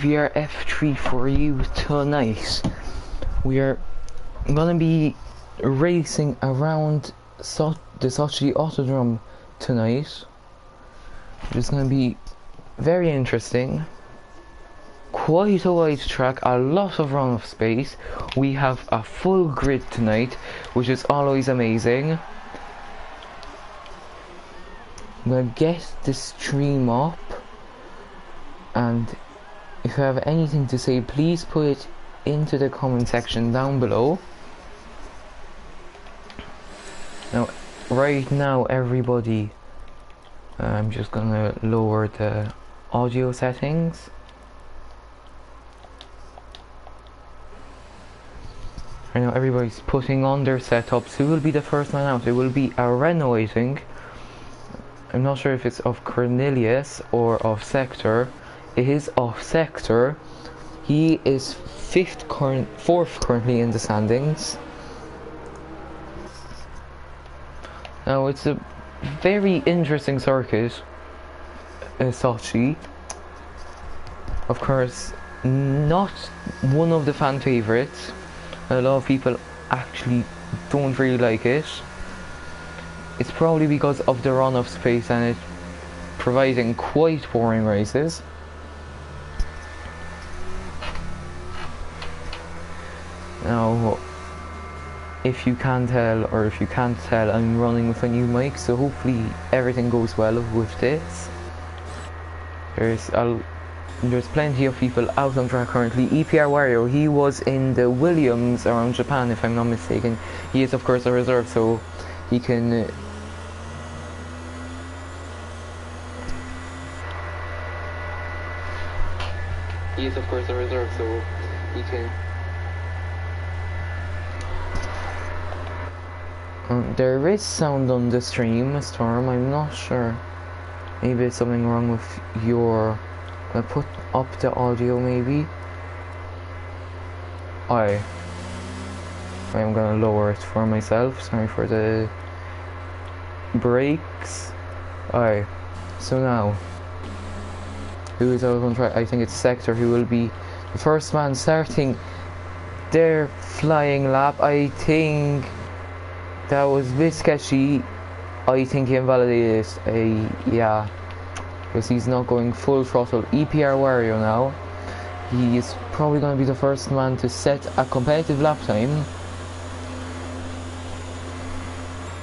VRF3 for you tonight. We are gonna be racing around the Sochi Autodrome tonight. It's gonna be very interesting. Quite a wide track, a lot of runoff space. We have a full grid tonight, which is always amazing. I'm gonna get the stream up, and if you have anything to say, please put it into the comment section down below. Now, right now, everybody, I'm just gonna lower the audio settings. Right now, everybody's putting on their setups. Who will be the first man out? It will be a Renault, I think. I'm not sure if it's of Cornelius or of Sector. It is off Sector. He is fourth currently in the standings. Now it's a very interesting circuit, Sochi. Of course, not one of the fan favourites. A lot of people actually don't really like it. It's probably because of the run-off space and it providing quite boring races. Now, if you can tell, or if you can't tell, I'm running with a new mic, so hopefully everything goes well with this. There's plenty of people out on track currently. EPR Wario, he was in the Williams around Japan, if I'm not mistaken. He is of course a reserve, so he can there is sound on the stream, Storm. I'm not sure. Maybe it's something wrong with your... I put up the audio, maybe. I'm gonna lower it for myself. Sorry for the breaks. So now, who is out on track? I think it's Sector who will be the first man starting their flying lap. I think that was a bit sketchy. I think he invalidated it. Yeah, because he's not going full throttle. EPR Wario now. He is probably going to be the first man to set a competitive lap time.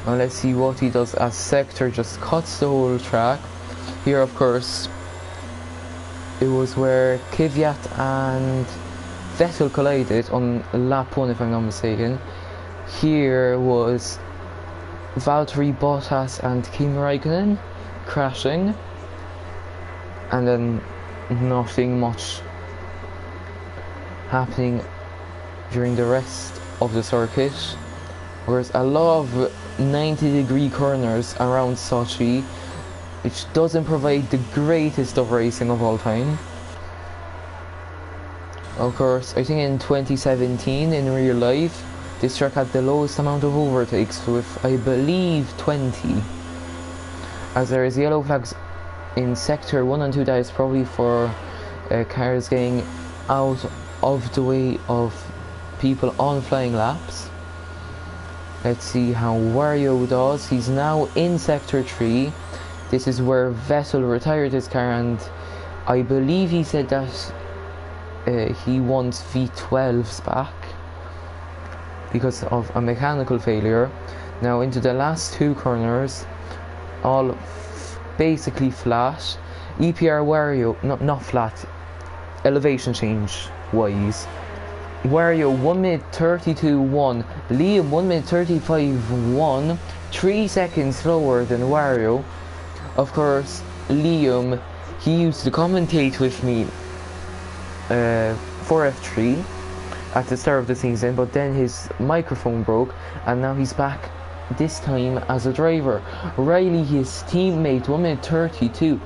Now let's see what he does as Sector just cuts the whole track. Here, of course, it was where Kvyat and Vettel collided on lap 1, if I'm not mistaken. Here was Valtteri Bottas and Kimi Raikkonen crashing, and then nothing much happening during the rest of the circuit. Whereas a lot of 90-degree corners around Sochi, which doesn't provide the greatest of racing of all time. Of course, I think in 2017 in real life, this track had the lowest amount of overtakes with, I believe, 20. As there is yellow flags in Sector 1 and 2, that is probably for cars getting out of the way of people on flying laps. Let's see how Wario does. He's now in Sector 3. This is where Vettel retired his car, and I believe he said that he wants V12s back because of a mechanical failure. Now into the last two corners, all basically flat. EPR Wario, not flat, elevation change wise. Wario 1 minute 32.1, Liam 1 minute 35.1, 3 seconds slower than Wario. Of course, Liam, he used to commentate with me for F3 at the start of the season, but then his microphone broke and now he's back, this time as a driver. Riley, his teammate, 1 minute 32.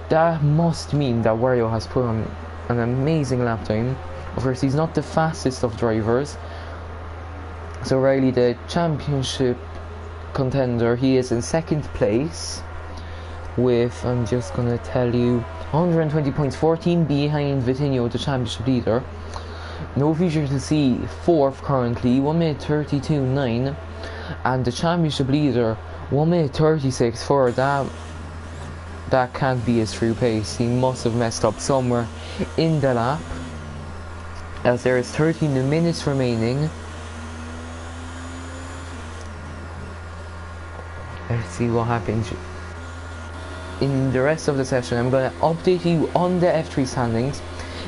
That must mean that Wario has put on an amazing lap time. Of course, he's not the fastest of drivers, so Riley, the championship contender, he is in second place. with, I'm just gonna tell you, 120 points, 14 behind Vitinho, the championship leader. No future to see, 4th currently, 1 minute 32.9, and the championship leader, 1 minute 36.4. That can't be his true pace. He must have messed up somewhere in the lap, as there is 13 minutes remaining. Let's see what happens in the rest of the session. I'm going to update you on the F3 standings.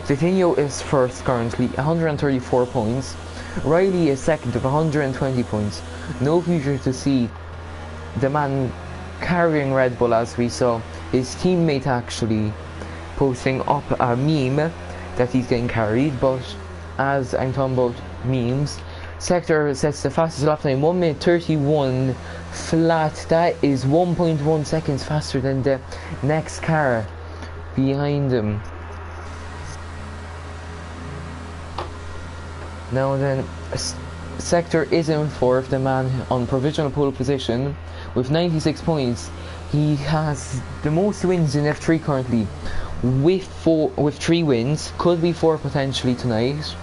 Vitinho is 1st currently, 134 points. Riley is 2nd with 120 points. No future to see, the man carrying Red Bull, as we saw his teammate actually posting up a meme that he's getting carried. But as I'm talking about memes, Sector sets the fastest lap time, 1 minute 31 flat. That is 1.1 seconds faster than the next car behind him. Now then, Sector is in 4th, the man on provisional pole position with 96 points. He has the most wins in F3 currently, with 3 wins, could be 4 potentially tonight.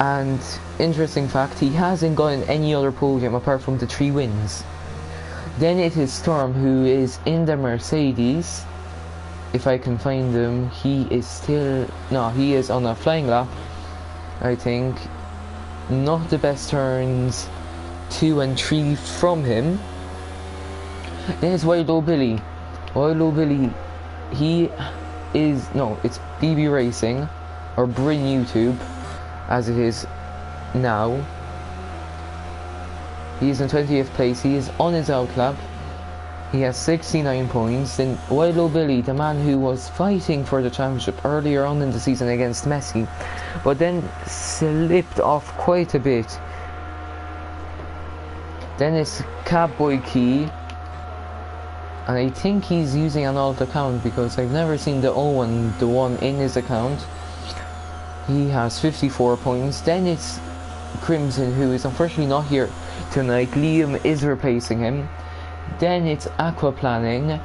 And interesting fact, he hasn't gotten any other podium apart from the 3 wins. Then it is Storm, who is in the Mercedes. If I can find him, he is on a flying lap, I think. Not the best turns 2 and 3 from him. Then it's Wild O Billy. Wild O Billy, it's BB Racing, or Brin YouTube, as it is now. He is in 20th place. He is on his outlap. He has 69 points. Then Wild O Billy, the man who was fighting for the championship earlier on in the season against Messi, but then slipped off quite a bit. Then it's Catboy Key, and I think he's using an alt account because I've never seen the one in his account. He has 54 points. Then it's Crimson, who is unfortunately not here tonight. Liam is replacing him. Then it's Aquaplaning,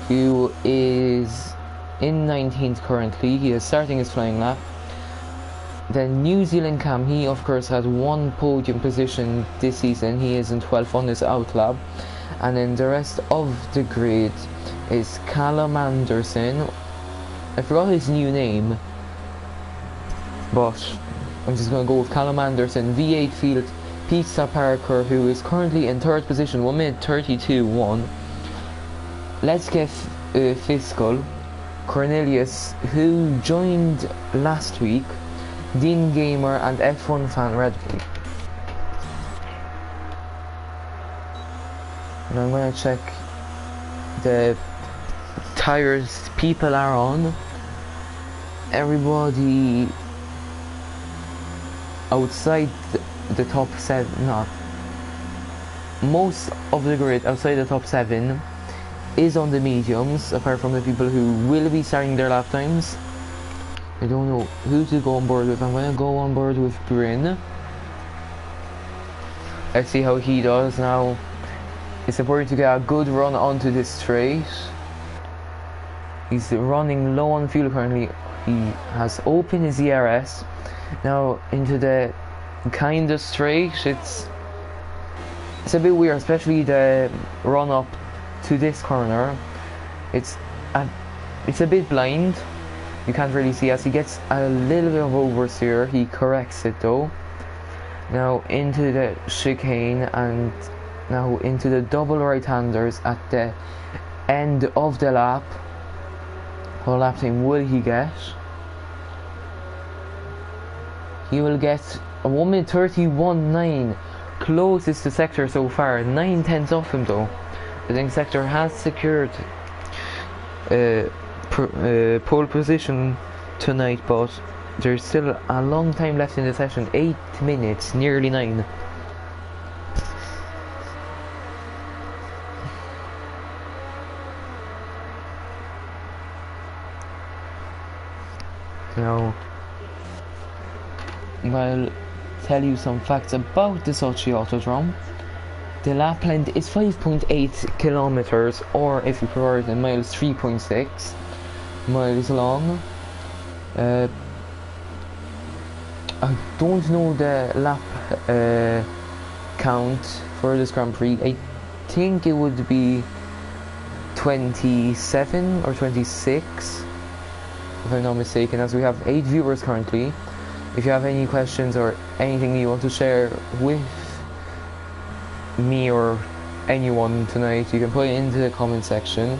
who is in 19th currently. He is starting his flying lap. Then New Zealand Cam, he of course had 1 podium position this season. He is in 12th on his outlap. And then the rest of the grid is Callum Anderson. I forgot his new name, but I'm just going to go with Callum Anderson. V8 Field, Pizza Parker, who is currently in 3rd position, 1 minute 32.1. Let's get Fiscal, Cornelius, who joined last week, Dean Gamer, and F1 Fan Red Bull. And I'm going to check the tires people are on. Everybody outside the top 7, not most of the grid outside the top 7 is on the mediums, apart from the people who will be starting their lap times. I don't know who to go on board with. I'm going to go on board with Bryn. Let's see how he does now. It's important to get a good run onto this straight. He's running low on fuel currently. He has opened his ERS. Now into the kind of straight. It's a bit weird, especially the run up to this corner. It's a bit blind. You can't really see as he gets a little bit of oversteer. He corrects it though. Now into the chicane, and now into the double right-handers at the end of the lap. What lap time will he get? He will get a 1 minute 31.9, closest to Sector so far, 9/10 off him though. I think Sector has secured pole position tonight, but there's still a long time left in the session, 8 minutes, nearly 9. Now, I'll tell you some facts about the Sochi Autodrome. The lap length is 5.8 kilometers, or if you prefer it in miles, 3.6 miles long. I don't know the lap count for this Grand Prix. I think it would be 27 or 26, if I'm not mistaken, as we have 8 viewers currently. If you have any questions or anything you want to share with me or anyone tonight, you can put it into the comment section.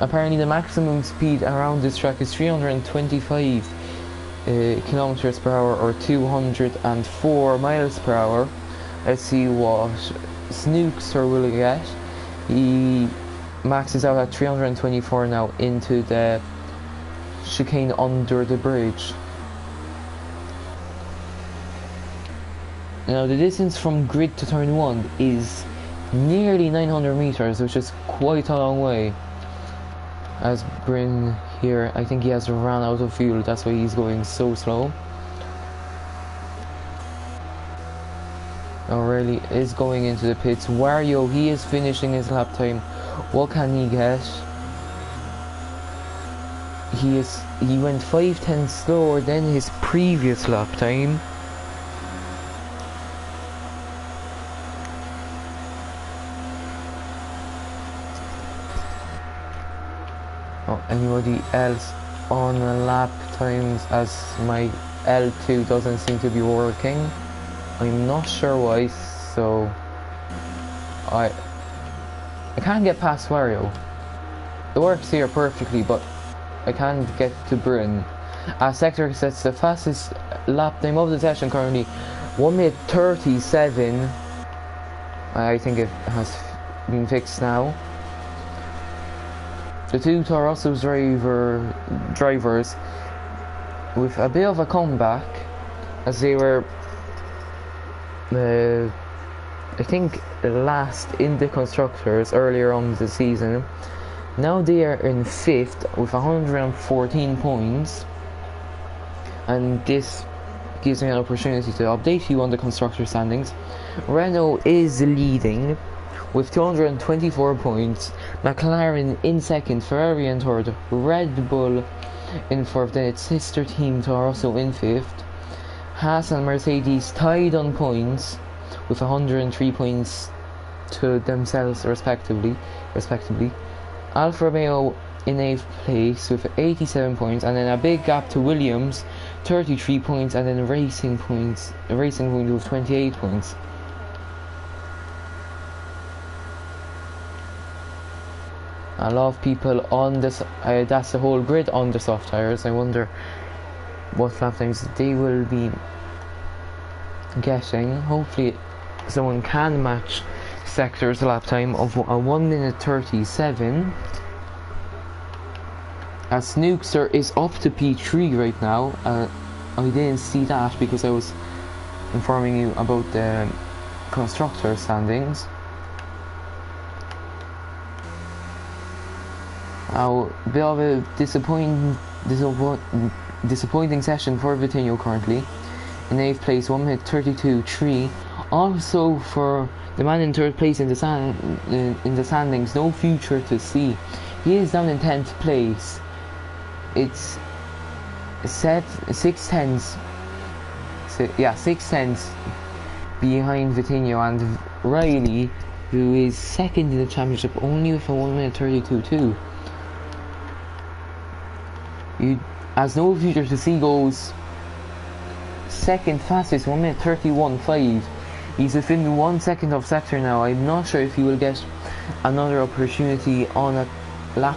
Apparently the maximum speed around this track is 325 kilometers per hour, or 204 miles per hour. Let's see what Snookster will get. He maxes out at 324 now into the chicane under the bridge. Now the distance from grid to turn 1 is nearly 900 meters, which is quite a long way. As Bryn here, I think he has ran out of fuel, that's why he's going so slow. O'Reilly is going into the pits. Wario, he is finishing his lap time. What can he get? He went 5/10 slower than his previous lap time. Anybody else on lap times, as my L2 doesn't seem to be working. I'm not sure why, so I can't get past Wario. It works here perfectly, but I can't get to Bryn. Sector sets the fastest lap time of the session currently, 1 minute 37. I think it has been fixed now. The two Toro Rosso drivers with a bit of a comeback, as they were I think last in the constructors earlier on the season. Now they are in 5th with 114 points, and this gives me an opportunity to update you on the constructor standings. Renault is leading with 224 points, McLaren in 2nd, Ferrari in 3rd, Red Bull in 4th, then its sister team Toro Rosso in 5th. Haas and Mercedes tied on points with 103 points to themselves respectively. Alfa Romeo in 8th place with 87 points, and then a big gap to Williams, 33 points, and then Racing Point with 28 points. A lot of people on this, that's the whole grid on the soft tyres. I wonder what lap times they will be getting. Hopefully someone can match Sector's lap time of 1 minute 37. As Snookster is up to P3 right now. I didn't see that because I was informing you about the constructor standings. Now, a bit of a disappointing session for Vitinho currently. In 8th place, 1 minute 32.3. Also for the man in 3rd place in the standings, no future to see. He is down in 10th place. It's set 6 tenths behind Vitinho, and Riley, who is 2nd in the championship, only with a 1 minute 32.2. As no future to see goes 2nd fastest, 1 minute 31.5. He's within 1 second of Sector now. I'm not sure if he will get another opportunity on a lap,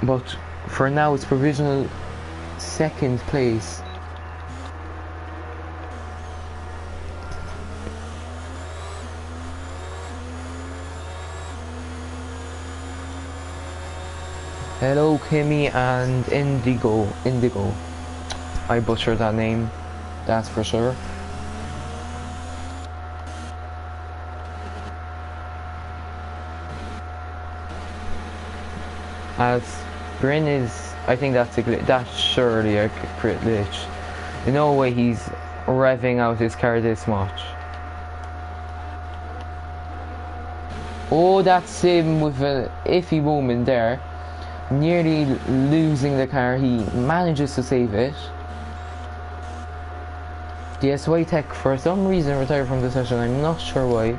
but for now it's provisional 2nd place. Hello Kimmy and Indigo. I butchered that name, that's for sure. As Bryn is, I think that's a glitch. That's surely a crit glitch. In no way he's revving out his car this much. Oh, that's him with an iffy moment there. Nearly losing the car. He manages to save it. The SY Tech for some reason retired from the session. I'm not sure why.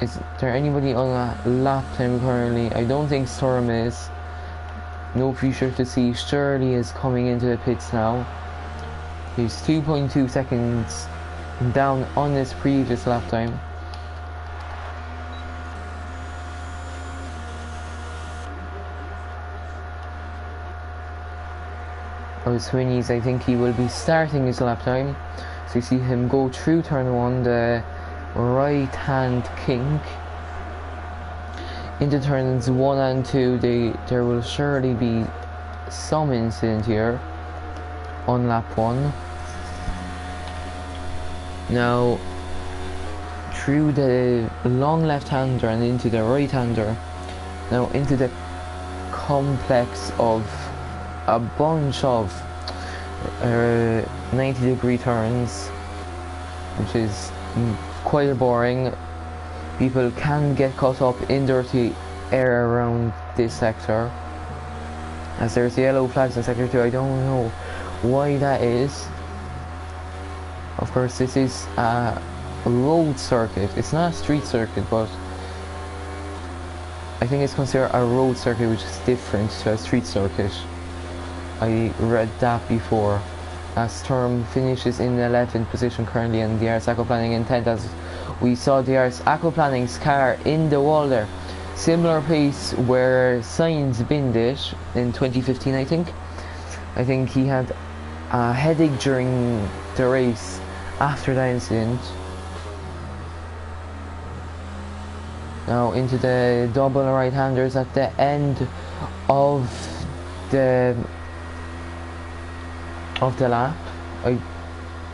Is there anybody on a lap time currently? I don't think Storm is. No future to see. Shirley is coming into the pits now. He's 2.2 seconds down on his previous lap time. Sweeney's, I think he will be starting his lap time. So you see him go through turn 1, the right hand kink. Into turns 1 and 2, there will surely be some incident here on lap 1. Now, through the long left-hander and into the right-hander. Now into the complex of a bunch of 90-degree turns, which is quite boring. People can get caught up in dirty air around this sector, as there's yellow flags in sector 2. I don't know why that is. Of course, this is a road circuit. It's not a street circuit, but I think it's considered a road circuit, which is different to a street circuit. I read that before. Storm finishes in 11th position currently, and the DRS aquaplaning in 10th, as we saw DRS aquaplaning's car in the wall there. Similar pace where Sainz binned it in 2015, I think. I think he had a headache during the race after that incident. Now into the double right-handers at the end of the lap.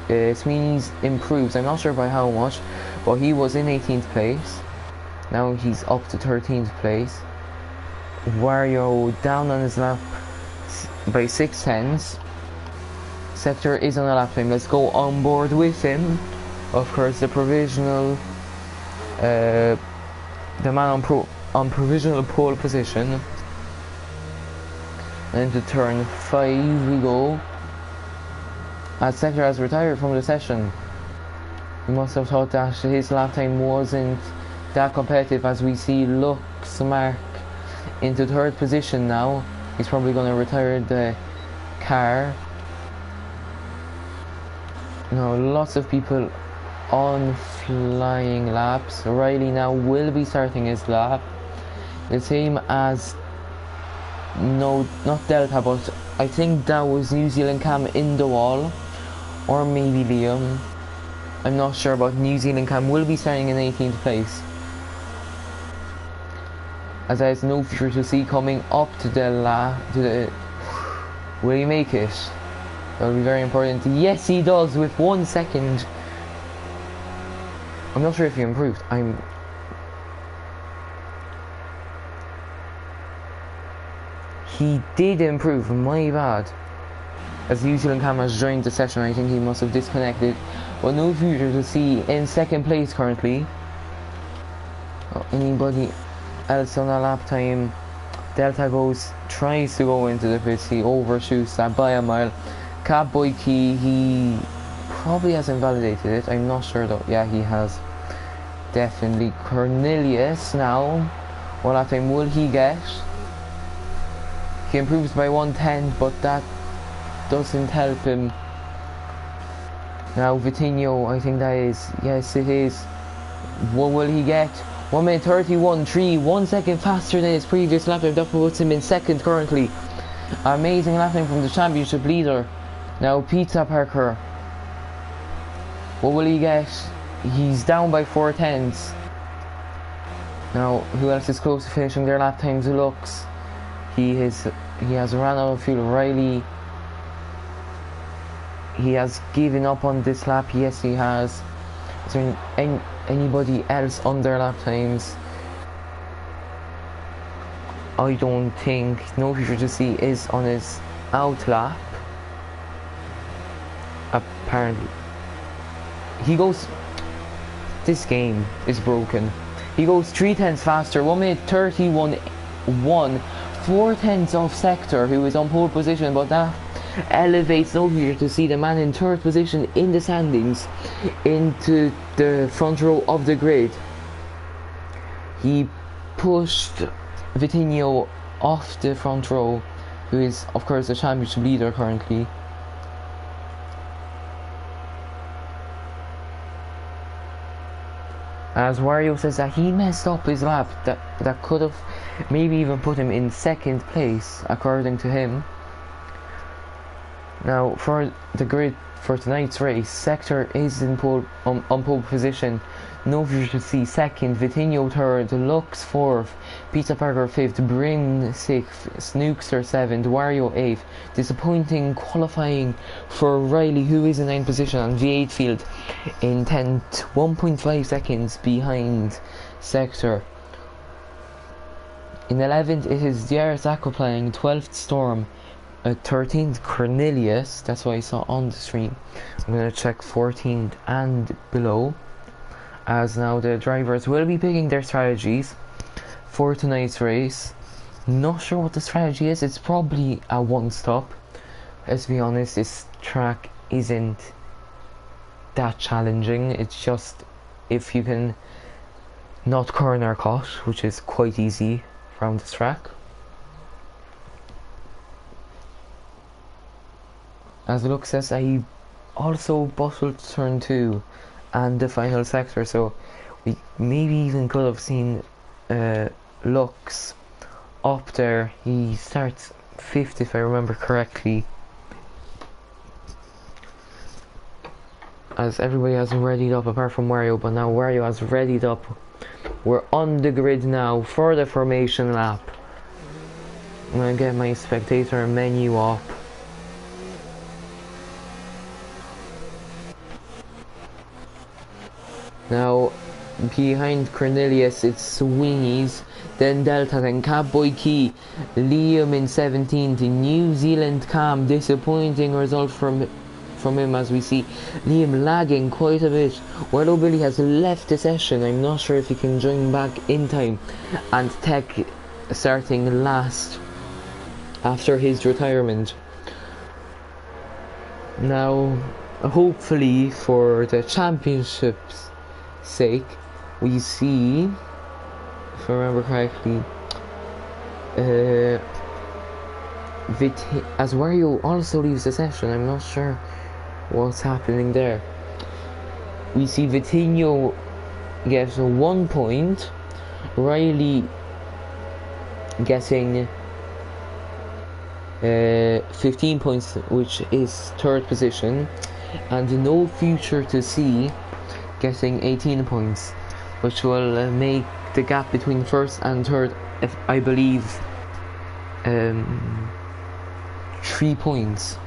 Sweeney's improves. I'm not sure by how much, but he was in 18th place. Now he's up to 13th place. Wario down on his lap by 6/10. Sector is on a lap time. Let's go on board with him. Of course, the provisional, the man on provisional pole position. And to turn 5 we go. As Sector has retired from the session. He must have thought that his lap time wasn't that competitive, as we see Lux Mark into 3rd position now. He's probably going to retire the car. Now lots of people on flying laps. Riley now will be starting his lap. The same as, no, not Delta, but I think that was New Zealand Cam in the wall. Or maybe Liam. I'm not sure, but New Zealand Cam will be starting in 18th place. As there's no future to see coming up to the will he make it? That will be very important. Yes, he does, with 1 second. I'm not sure if he improved. He did improve, my bad. As New Zealand Cam has joined the session, I think he must have disconnected. But no future to see in 2nd place currently. Anybody else on a lap time? Delta tries to go into the pits. He overshoots that by a mile. Catboy Key, he probably has invalidated it. I'm not sure though. Yeah, he has. Definitely. Cornelius now. What lap time will he get? He improves by 1/10, but that doesn't help him. Now Vitinho, I think that is, yes it is. What will he get? 1:31.3, 1 second faster than his previous lap time. That puts him in 2nd currently. Amazing lap time from the championship leader. Now Pizza Parker, what will he get? He's down by 4/10. Now who else is close to finishing their lap times? Lux. He has run out of fuel. Riley, he has given up on this lap. Yes, he has. Is there anybody else on their lap times? I don't think. No future to see is on his out lap. Apparently. He goes... This game is broken. He goes 3/10 faster, 1 minute 31.1, 4/10 off Sector, who is on pole position, but that elevates no here to see the man in third position in the standings into the front row of the grid. He pushed Vitinho off the front row, who is of course the championship leader currently. As Wario says that he messed up his lap, that could have maybe even put him in second place, according to him. Now, for the grid for tonight's race, Sector is in on pole position. No future to see second, Vitinho third, Lux fourth, Peter Parker fifth, Bryn sixth, Snookster seventh, Wario eighth. Disappointing qualifying for Riley, who is in ninth position, and V8 field in 10th, 1.5 seconds behind Sector. In 11th it is DRS Aquaplaying, 12th Storm, 13th Cornelius, that's what I saw on the stream. I'm going to check 14th and below, as now the drivers will be picking their strategies for tonight's race. Not sure what the strategy is. It's probably a one stop. Let's be honest, this track isn't that challenging. It's just if you can not corner cut, which is quite easy from this track. As it looks as I also bottled turn 2 and the final sector, so we maybe even could have seen Lux up there. He starts 5th if I remember correctly, as everybody has readied up apart from Wario, but now Wario has readied up. We're on the grid now for the formation lap. I'm gonna get my spectator menu up. Now, behind Cornelius, it's Swingies, then Delta, then Catboy Key, Liam in 17th, New Zealand Cam. Disappointing result from him, as we see Liam lagging quite a bit. While Billy has left the session, I'm not sure if he can join back in time. And Tech starting last after his retirement. Now, hopefully for the championships sake, we see, if I remember correctly, as Wario also leaves the session, I'm not sure what's happening there. We see Vitinho gets 1 point, Riley getting 15 points, which is third position, and No Future to See getting 18 points, which will make the gap between first and third, if I believe, 3 points.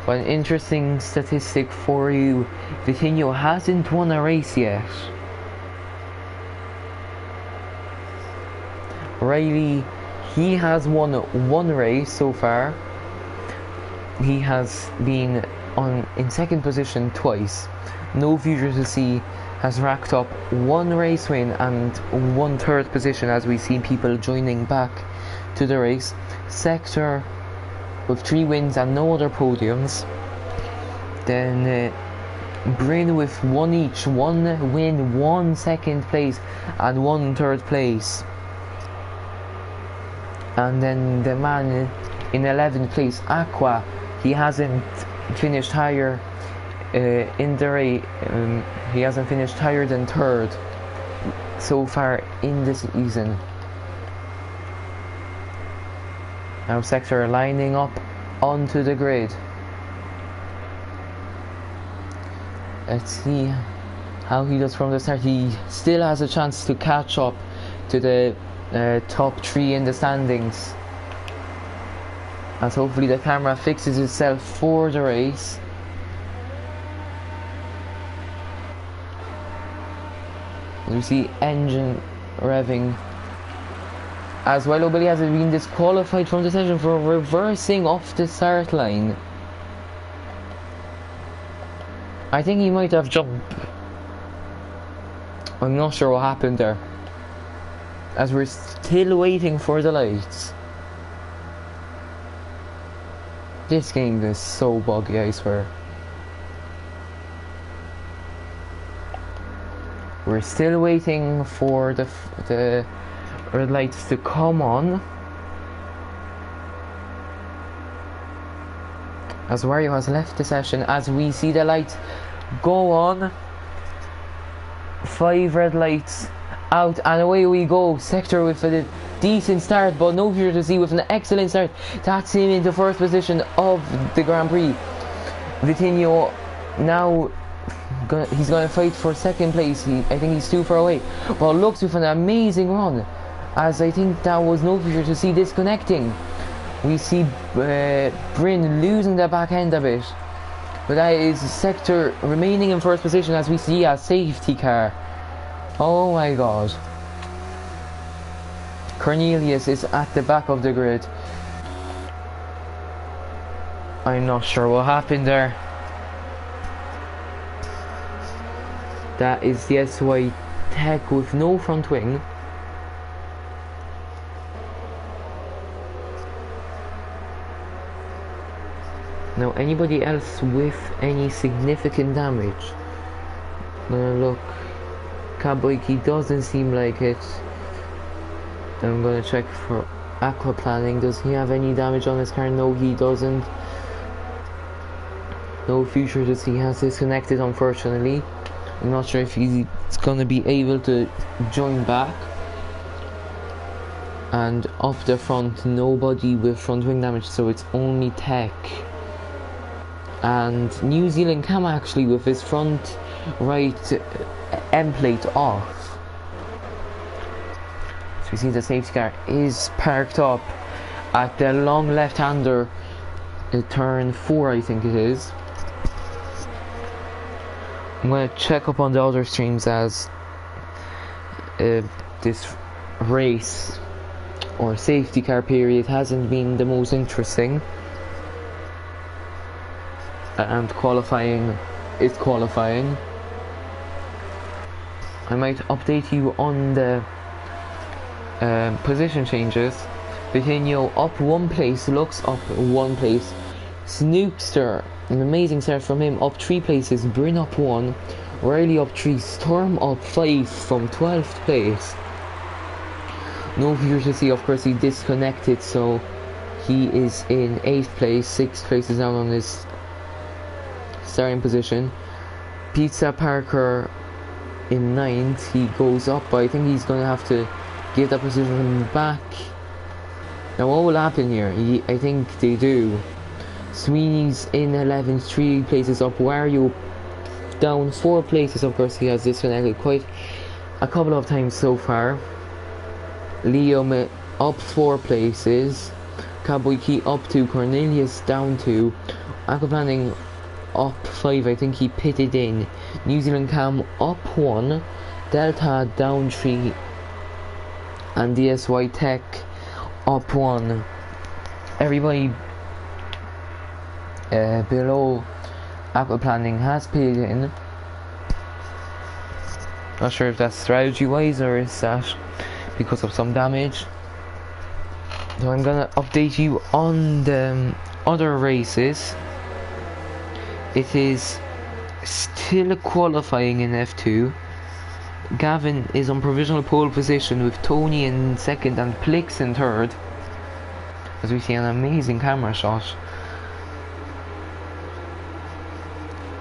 But an interesting statistic for you, Vitinho hasn't won a race yet. Riley, he has won 1 race so far. He has been in second position twice. No Future to See has racked up 1 race win and 1 third position, as we see people joining back to the race. Sector with 3 wins and no other podiums. Then Bryn with 1 each, 1 win, 1 second place and 1 third place. And then the man in 11th place, Aqua, he hasn't finished higher in the race. He hasn't finished higher than third so far in this season. Now Sector lining up onto the grid. Let's see how he does from the start. He still has a chance to catch up to the top 3 in the standings, as hopefully the camera fixes itself for the race. We see engine revving, as well. Billy has been disqualified from the session for reversing off the start line. I think he might have jumped I'm not sure what happened there, as we're still waiting for the lights. This game is so buggy, I swear. We're still waiting for the red lights to come on, as Wario has left the session. As we see the lights go on, 5 red lights out, and away we go. Sector with a decent start, but no future to see with an excellent start. That's him into first position of the Grand Prix. Vitinho now, he's going to fight for second place. I think he's too far away, but looks with an amazing run, as I think that was no future to see disconnecting. We see Bryn losing the back end a bit, but that is Sector remaining in first position, as we see a safety car. Oh my god. Cornelius is at the back of the grid. I'm not sure what happened there. That is the SY Tech with no front wing. Now, anybody else with any significant damage? Look, Kaboiki doesn't seem like it. I'm gonna check for aquaplaning. Does he have any damage on his car? No, he doesn't. No future to see. He has disconnected, unfortunately. I'm not sure if he's gonna be able to join back. And up the front, nobody with front wing damage, so it's only Tech. And New Zealand Cam actually with his front right end plate off. So we see the safety car is parked up at the long left-hander, turn 4 I think it is. I'm going to check up on the other streams, as this race or safety car period hasn't been the most interesting. And qualifying is qualifying. I might update you on the position changes. Vitinho up 1 place, Lux up 1 place, Snoopster, an amazing start from him, up 3 places, Bryn up 1, Riley up 3, Storm up 5 from 12th place. No future to see, of course he disconnected, so he is in 8th place, 6th place is down on his starting position. Pizza Parker in 9th, he goes up, but I think he's going to have to give that position back. Now what will happen here? I think they do. Sweeney's in 11th, 3 places up. Wario down 4 places, of course he has disconnected quite a couple of times so far. Leo up 4 places. Cowboy Key up 2, Cornelius down 2, Aquaplaning up 5, I think he pitted in. New Zealand Cam up 1, Delta down 3, and DSY Tech up 1. Everybody below Aquaplaning has pitted in. Not sure if that's strategy wise or is that because of some damage. So I'm gonna update you on the other races. It is still qualifying in F2. Gavin is on provisional pole position with Tony in 2nd and Plix in 3rd. As we see an amazing camera shot.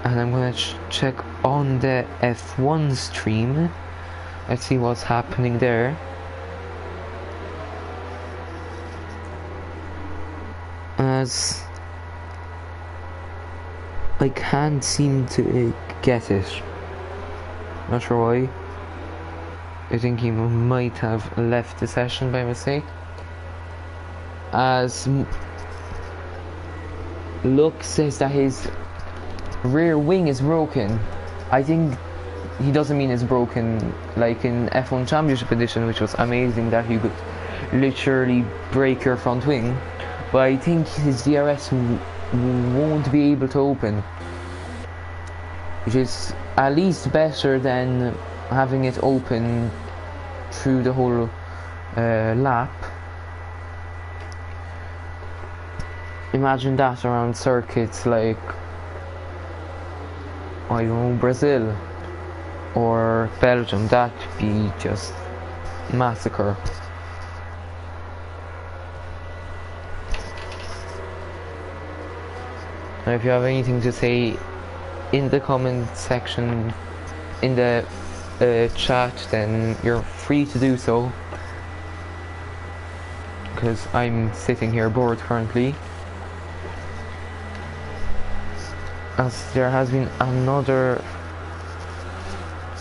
And I'm gonna check on the F1 stream. Let's see what's happening there. As I can't seem to get it. Not sure why. I think he might have left the session by mistake. As Luke says that his rear wing is broken. I think he doesn't mean it's broken like in F1 Championship Edition, which was amazing that you could literally break your front wing. But I think his DRS won't be able to open, which is at least better than having it open through the whole lap. Imagine that around circuits like, I don't know, Brazil or Belgium. That'd be just massacre. Now if you have anything to say in the comment section, in the chat, then you're free to do so, because I'm sitting here bored currently, as there has been another,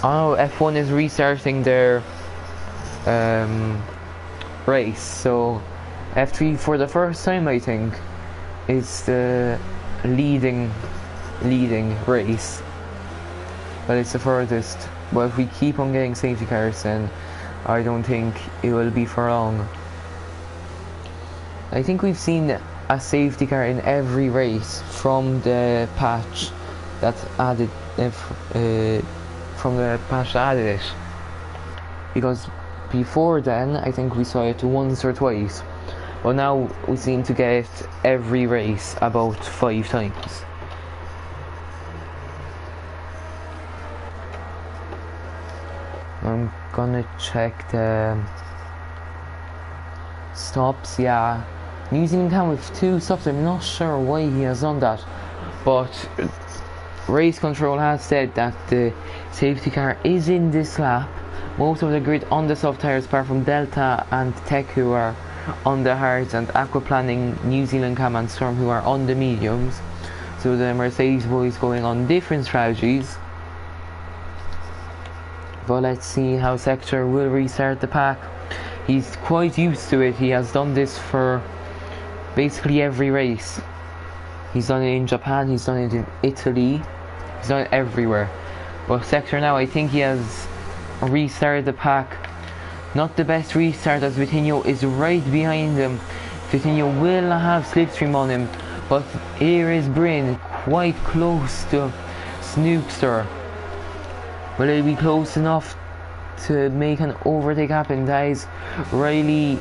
oh, F1 is restarting their race, so F3 for the first time I think is the leading race. Well, it's the furthest, but if we keep on getting safety cars, then I don't think it will be for long. I think we've seen a safety car in every race from the patch that's added, from the patch that added it, because before then I think we saw it once or twice. Well, now we seem to get every race about 5 times. I'm gonna check the stops. Yeah, New Zealand can with 2 stops. I'm not sure why he has done that, but race control has said that the safety car is in this lap. Most of the grid on the soft tyres, apart from Delta and Tech, who are on the hards, and Aquaplaning, New Zealand Cam and Storm, who are on the mediums. So the Mercedes boys going on different strategies. But let's see how Sector will restart the pack. He's quite used to it. He has done this for basically every race. He's done it in Japan, he's done it in Italy, he's done it everywhere. But Sector now, I think he has restarted the pack. Not the best restart, as Vitinho is right behind him. Vitinho will have slipstream on him, but here is Bryn quite close to Snookster. Will he be close enough to make an overtake happen? That is Riley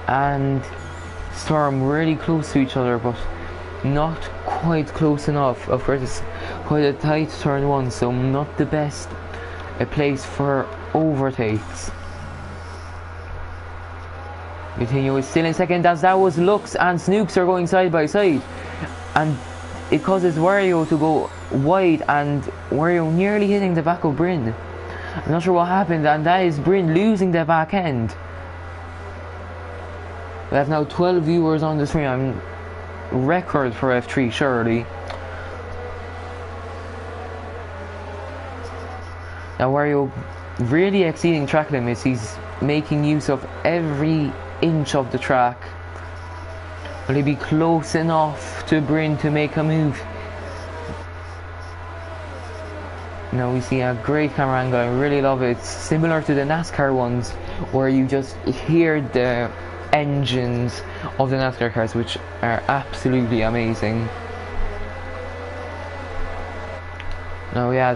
and Storm really close to each other, but not quite close enough. Of course, it's quite a tight turn 1, so not the best a place for overtakes. Vitinho is still in second, as that was Lux and Snooks are going side by side, and it causes Wario to go wide, and Wario nearly hitting the back of Bryn. I'm not sure what happened, and that is Bryn losing the back end. We have now 12 viewers on the stream. Record for F3 surely. Now Wario really exceeding track limits. He's making use of every inch of the track. Will he be close enough to Bryn to make a move? Now we see a great camera angle. I really love it. It's similar to the NASCAR ones, where you just hear the engines of the NASCAR cars, which are absolutely amazing. Now yeah,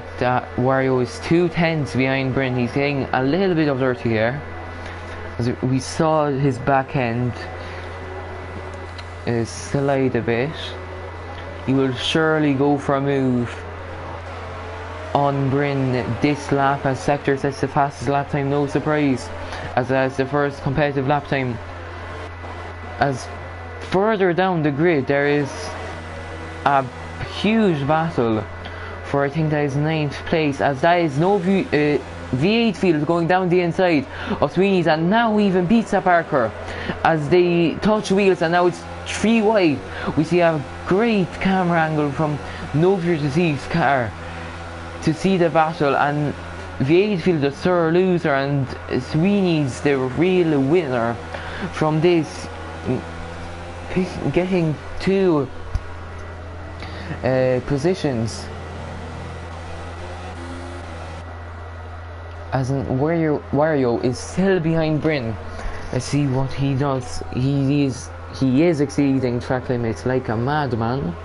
Wario is 2 tenths behind Bryn. He's getting a little bit of dirty here, as we saw his back end slide a bit. He will surely go for a move on Bryn this lap, as Sector sets the fastest lap time, no surprise, as that's the first competitive lap time. As further down the grid there is a huge battle for, I think that is 9th place, as that is no V8 field going down the inside of Sweeney's, and now even Pizza Parker as they touch wheels, and now it's 3 wide. We see a great camera angle from No Fear Deceased's car to see the battle, and V8 field the sore loser, and Sweeney's the real winner from this, getting 2 positions. As in Wario is still behind Bryn. Let's see what he does. He is exceeding track limits like a madman.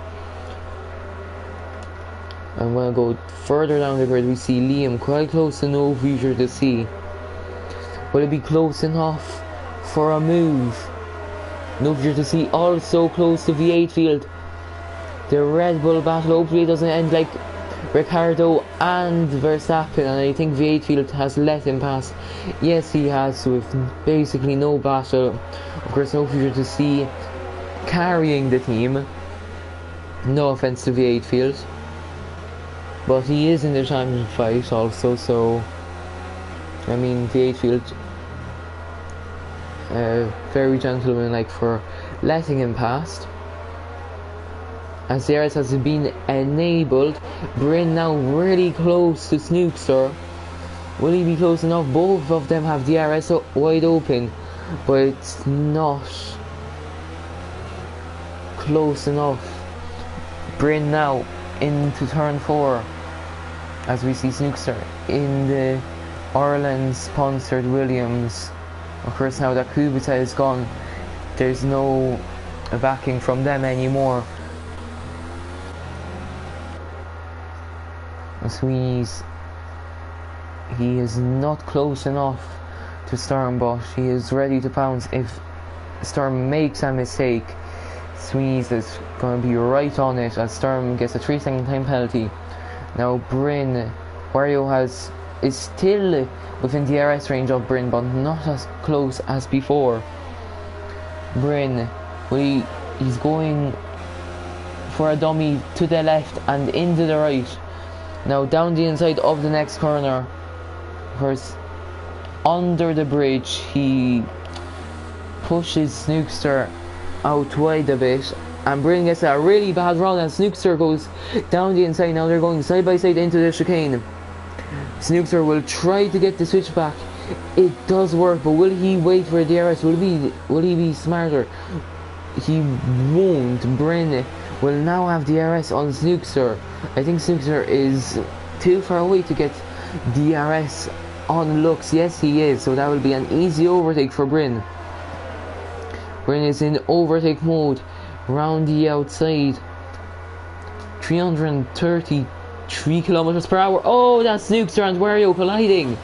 I'm going to go further down the grid. We see Liam quite close to No Future to See. Will it be close enough for a move? No Future to See also close to V8 field. The Red Bull battle hopefully doesn't end like Ricciardo and Verstappen, and I think V8 field has let him pass. Yes, he has, with basically no battle. Of course, No Future to See carrying the team. No offense to V8 field, but he is in the champion fight also, so I mean V8 field very gentlemanlike for letting him pass. As the DRS has been enabled, Bryn now really close to Snookster. Will he be close enough? Both of them have DRS wide open, but it's not close enough. Bryn now into turn 4, as we see Snookster in the Ireland sponsored Williams. Of course, now that Kubica is gone, there's no backing from them anymore. Sweeney's, he is not close enough to Sturm, but he is ready to pounce if Sturm makes a mistake. Sweeney's is going to be right on it as Sturm gets a 3-second time penalty. Now Bryn, Wario is still within the DRS range of Bryn, but not as close as before. Bryn, he's going for a dummy to the left and into the right. Now down the inside of the next corner, of course, under the bridge, he pushes Snookster out wide a bit, and Bryn gets a really bad run as Snookster goes down the inside. Now they're going side by side into the chicane. Snookster will try to get the switch back. It does work, but will he wait for a DRS? Will he be smarter? He won't. Bryn will now have DRS on Snookster. I think Snookster is too far away to get DRS on Lux. Yes, he is, so that will be an easy overtake for Bryn. Bryn is in overtake mode round the outside. 333 kilometers per hour. Oh, that's Snookster and Wario colliding.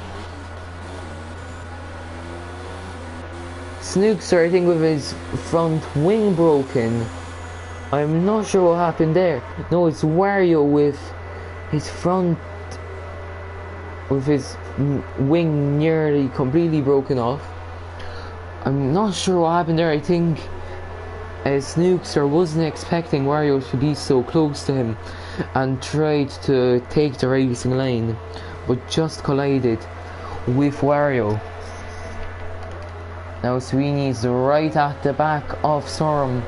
Snookster, I think, with his front wing broken. I'm not sure what happened there. No, it's Wario with his front, with his wing nearly completely broken off. I'm not sure what happened there. I think Snookster wasn't expecting Wario to be so close to him and tried to take the racing line, but just collided with Wario. Now Sweeney's right at the back of Storm,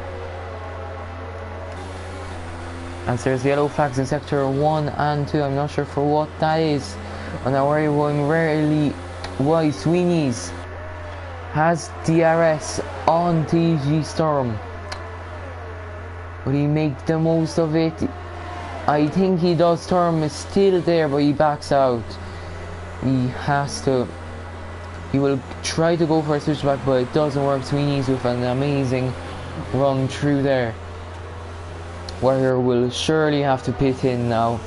and there's yellow flags in sector 1 and 2. I'm not sure for what that is. And now Wario going really wide. Sweeney's has DRS on TG Storm. Will he make the most of it? I think he does. Storm is still there, but he backs out. He has to. He will try to go for a switchback, but it doesn't work. Sweeney's with an amazing run through there. Warrior will surely have to pit in now.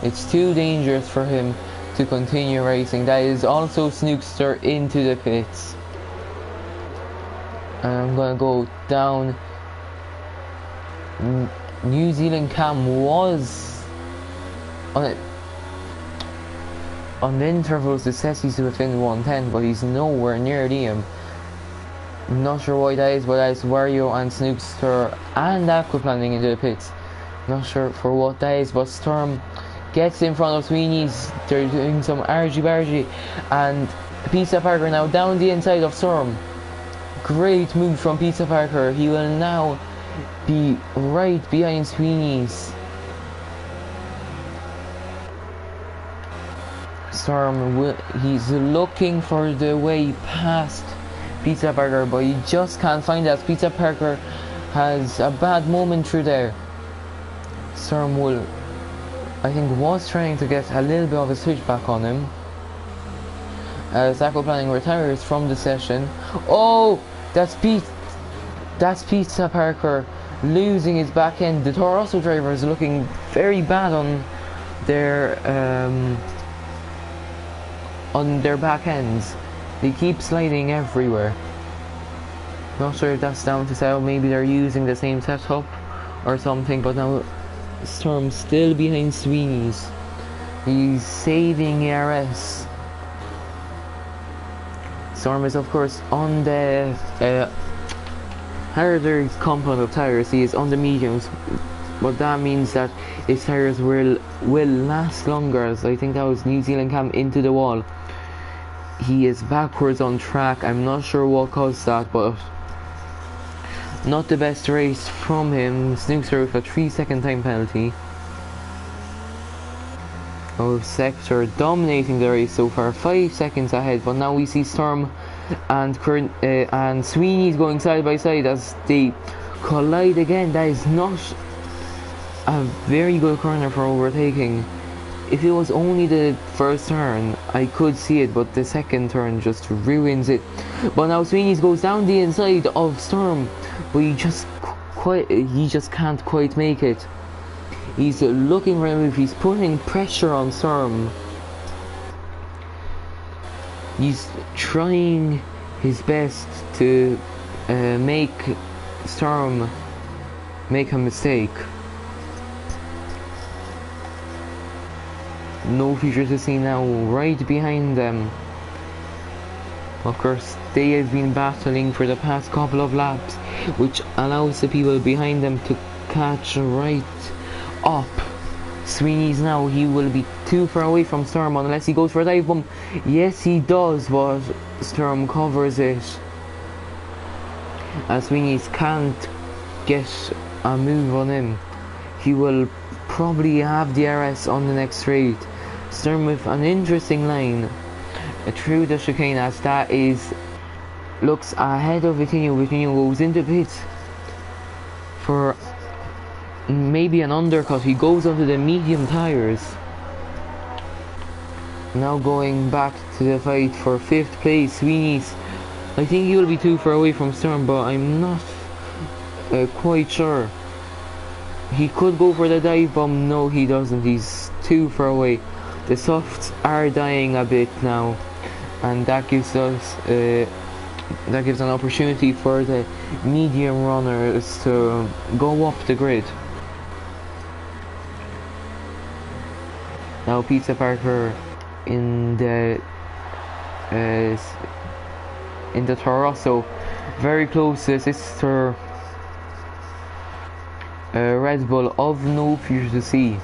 It's too dangerous for him to continue racing. That is also Snookster into the pits. And I'm going to go down. New Zealand Cam was on the intervals. It says he's within 110, but he's nowhere near Liam. I'm not sure why that is, but that is Wario and Snookster and Aquaplaning into the pits. Not sure for what that is, but Storm gets in front of Sweeney's. They're doing some argy-bargy, and Pizza Parker now down the inside of Storm. Great move from Pizza Parker. He will now be right behind Sweeney's. Storm, he's looking for the way past Pizza Parker, but he just can't find that. Pizza Parker has a bad moment through there. Storm will, I think, was trying to get a little bit of a switchback on him. As Aquaplaning retires from the session. Oh, that's Pizza Parker losing his back end. The Torosso driver is looking very bad their on their back ends. They keep sliding everywhere. Not sure if that's down to setup, maybe they're using the same setup or something, but now Storm's still behind Sweeney's. He's saving ERS. Storm is of course on the harder compound of tires. He is on the mediums, but that means that his tires will last longer, as I think that was New Zealand cam into the wall. He is backwards on track. I'm not sure what caused that, but not the best race from him. Snookster with a 3-second time penalty. Oh, Sector dominating the race so far, 5 seconds ahead, but now we see Storm and Sweeney's going side by side as they collide again. That is not a very good corner for overtaking. If it was only the first turn, I could see it, but the second turn just ruins it. But now Sweeney's goes down the inside of Storm, but he just can't quite make it. He's looking for a move, he's putting pressure on Storm. He's trying his best to make Storm make a mistake. No future to see now, right behind them. Of course, they have been battling for the past couple of laps, which allows the people behind them to catch right up. Sweeney's now, he will be too far away from Storm unless he goes for a dive bomb. Yes, he does, but Storm covers it. As Sweeney's can't get a move on him, he will probably have the RS on the next straight. Storm with an interesting line through the chicane, as that looks ahead of Vitinho. Vitinho goes into pit for maybe an undercut. He goes onto the medium tires. Now going back to the fight for 5th place. Sweeney's, I think he will be too far away from Storm, but I'm not quite sure. He could go for the dive bomb. No, he doesn't. He's too far away. The softs are dying a bit now, and that gives us an opportunity for the medium runners to go up the grid. Now Pizza Parker in the Toro Rosso, very close to sister Red Bull of no future to see.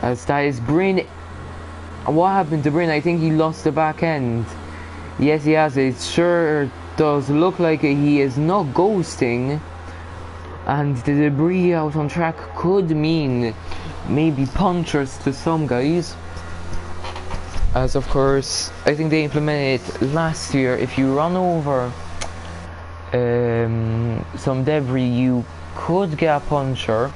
As that is Bryn. What happened to Bryn? I think he lost the back end. Yes, he has. It sure does look like it. He is not ghosting, and the debris out on track could mean maybe punctures to some guys. As of course, I think they implemented it last year. If you run over some debris, you could get a puncture.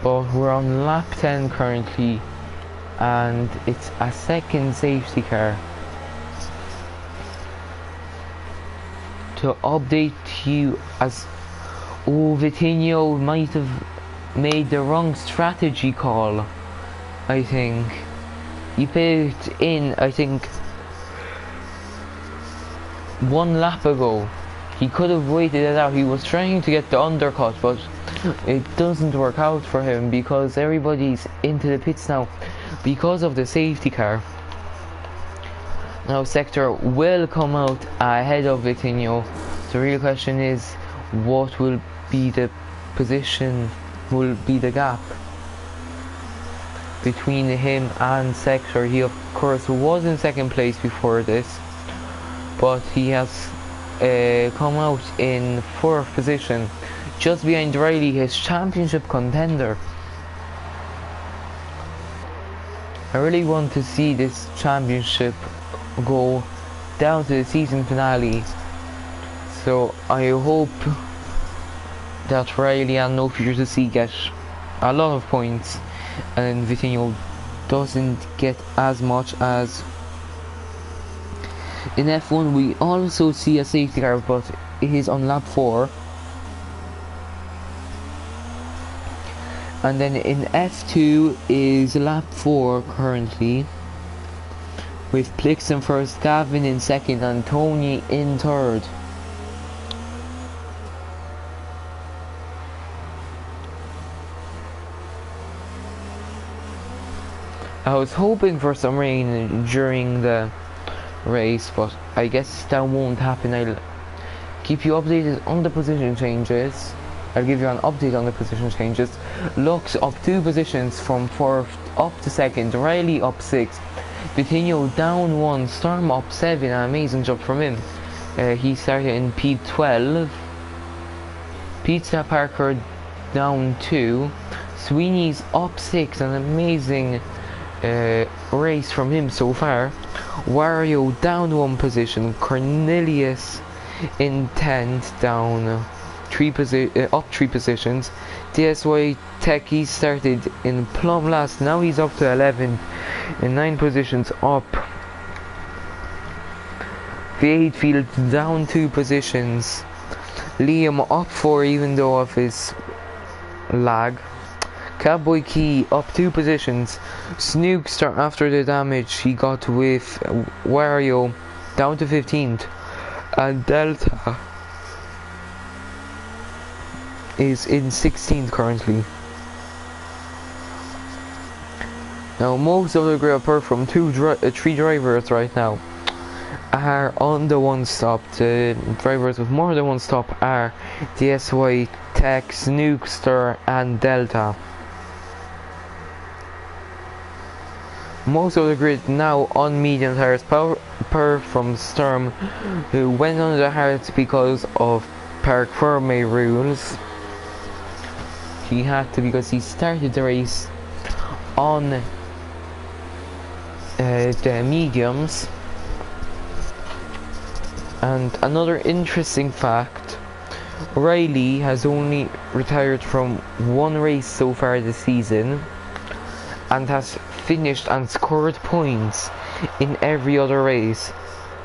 But we're on lap 10 currently, and it's a second safety car. To update you, as Vitinho might have made the wrong strategy call. I think he picked in, I think, 1 lap ago. He could have waited it out. He was trying to get the undercut, but it doesn't work out for him because everybody's into the pits now because of the safety car. Now Sector will come out ahead of Vitinho. The real question is, what will be the position, will be the gap between him and Sector. He of course was in second place before this, but he has come out in 4th position, just behind Riley, his championship contender. I really want to see this championship go down to the season finale, so I hope that Riley and No Future to See get a lot of points and Vitinho doesn't get as much. As in F1 we also see a safety car, but it is on lap 4. And then in F2 is lap 4 currently, with Plix in first, Gavin in second and Tony in third. I was hoping for some rain during the race, but I guess that won't happen. I'll keep you updated on the position changes. I'll give you an update on the position changes. Lux up 2 positions from 4th up to 2nd, Riley up 6, Vitinho down 1, Storm up 7, an amazing job from him. He started in P12. Pizza Parker down 2, Sweeney's up 6, an amazing race from him so far. Wario down 1 position, Cornelius in 10th, down up 3 positions. DSY Techie started in plumb last, now he's up to 11th, in 9 positions up. V8 Field down 2 positions, Liam up 4 even though of his lag. Cowboy Key up 2 positions, Snookster after the damage he got with Wario down to 15th, and Delta is in 16th currently. Now most of the grid, apart from 3 drivers right now, are on the 1 stop. The drivers with more than 1 stop are DSY, Tech, Snookster and Delta. Most of the grid now on medium tires, apart from Storm, who went on the hards because of Park Ferme rules. He had to, because he started the race on the mediums. And another interesting fact, Riley has only retired from 1 race so far this season and has finished and scored points in every other race.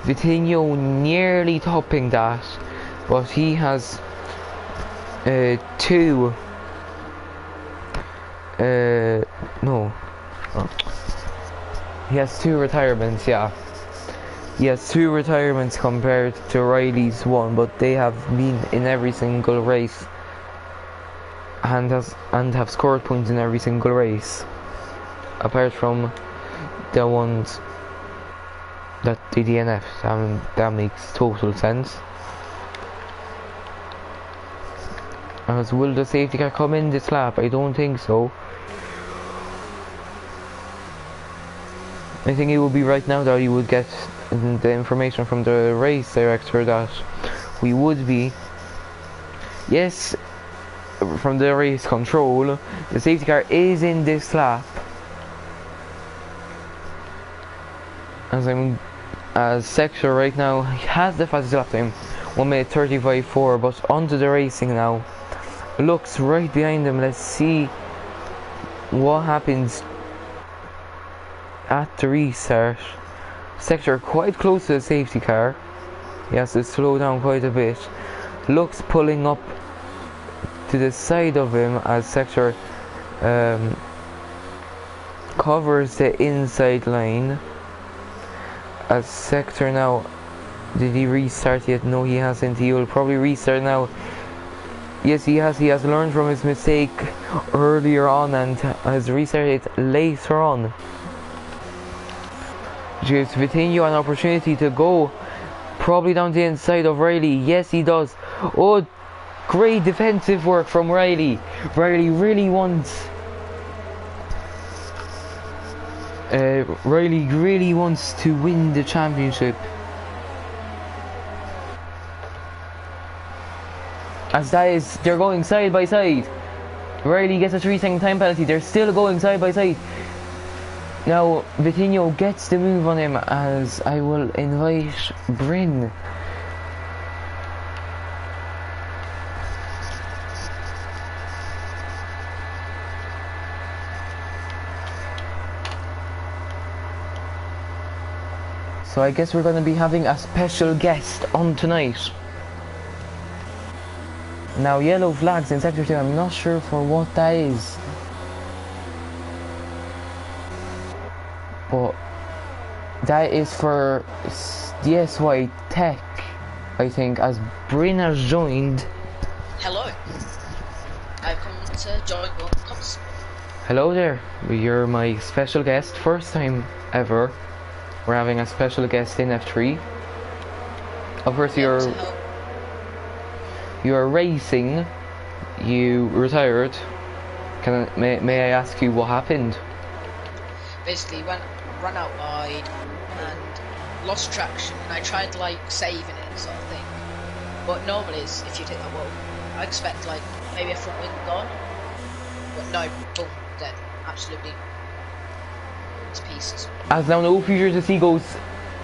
Vitinho nearly topping that, but he has 2 he has 2 retirements, yeah. He has 2 retirements compared to Riley's 1, but they have been in every single race and have scored points in every single race, apart from the ones that the DNF. That makes total sense. As will the safety car come in this lap? I don't think so. I think it would be right now that you would get the information from the race director that we would be. Yes, from the race control, the safety car is in this lap. As Sector right now has the fastest lap time, 1:35.4, but onto the racing now. Looks right behind him. Let's see what happens at the restart. Sector quite close to the safety car. He has to slow down quite a bit. Looks pulling up to the side of him as Sector covers the inside line. As Sector now, did he restart yet? No, he hasn't. He will probably restart now. Yes, he has. He has learned from his mistake earlier on and has restarted later on. Gives Vitinho an opportunity to go probably down the inside of Riley. Yes, he does. Oh, great defensive work from Riley. Riley really wants to win the championship. As that is, they're going side by side. Riley gets a 3-second time penalty. They're still going side by side. Now Vitinho gets the move on him, as I will invite Bryn. So I guess we're going to be having a special guest on tonight. Now yellow flags in sector 2, I'm not sure for what that is. But that is for DSY Tech, I think, as Bryn has joined. Hello. I've come to join Vortex. Hello there, you're my special guest, first time ever. We're having a special guest in F3. Of course, you're racing, you retired. May I ask you what happened? Basically, ran out wide and lost traction, and I tried like saving it sort of thing. But normally, if you take that wall, I expect like maybe a front wing gone. But no, boom, dead. Absolutely. It's pieces. As now no future to see goes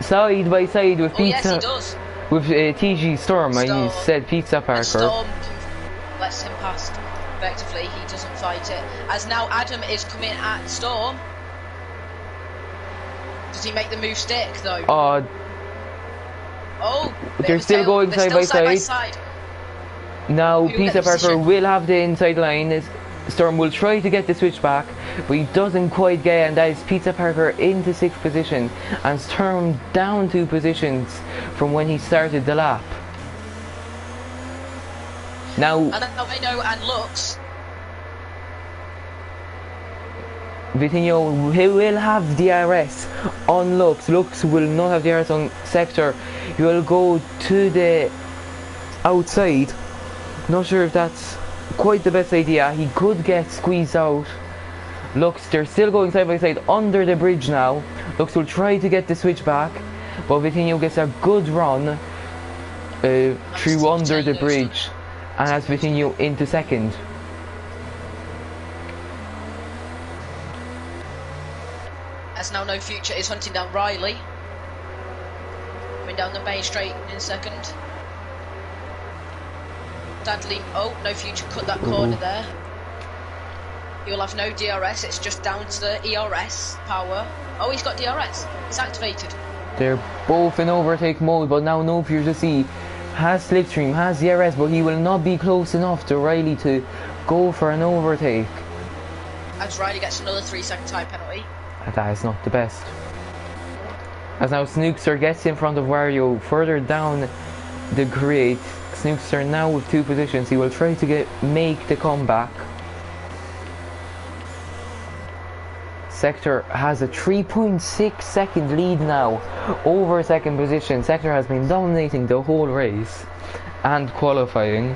side by side with Pizza. Yes, he does. With TG Storm, I said Pizza Parker. Storm lets him past effectively, he doesn't fight it. As now Adam is coming at Storm. Does he make the move stick though? Oh, they're still going side by side. Now Pizza Parker will have the inside line. Storm will try to get the switch back, but he doesn't quite get it, and that is Pizza Parker into 6th position and Storm down 2 positions from when he started the lap. Now I know, and Lux Vitinho, he will have DRS on Lux. Lux will not have DRS on Sector. He will go to the outside. Not sure if that's quite the best idea. He could get squeezed out. Lux, they're still going side by side under the bridge now. Lux will try to get the switch back, but Vitinho gets a good run through under the bridge and has Vitinho into 2nd. As now No Future is hunting down Riley. Coming down the main straight in 2nd. Sadly, No Future cut that corner there. He'll have no DRS, it's just down to the ERS power. Oh, he's got DRS, it's activated. They're both in overtake mode, but now No Future C has slipstream, has DRS, but he will not be close enough to Riley to go for an overtake. As Riley gets another 3-second time penalty. That is not the best. As now Snookster gets in front of Wario further down the grid. Snookster now with 2 positions. He will try to make the comeback. Sector has a 3.6 second lead now over 2nd position. Sector has been dominating the whole race and qualifying.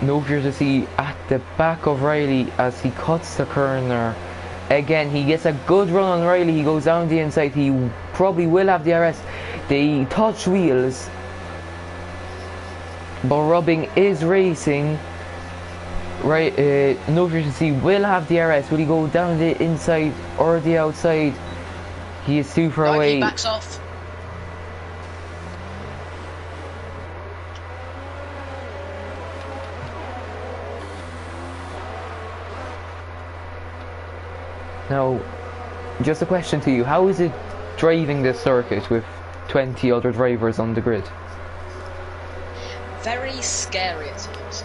No fear to see at the back of Riley as he cuts the corner. Again, he gets a good run on Riley. He goes down the inside. He probably will have DRS. They touch wheels, but Rubbing is racing. Right, No fear to see will have DRS. Will he go down the inside or the outside? He is too far away. He backs off. Now, just a question to you, how is it driving this circuit with 20 other drivers on the grid? Very scary at times.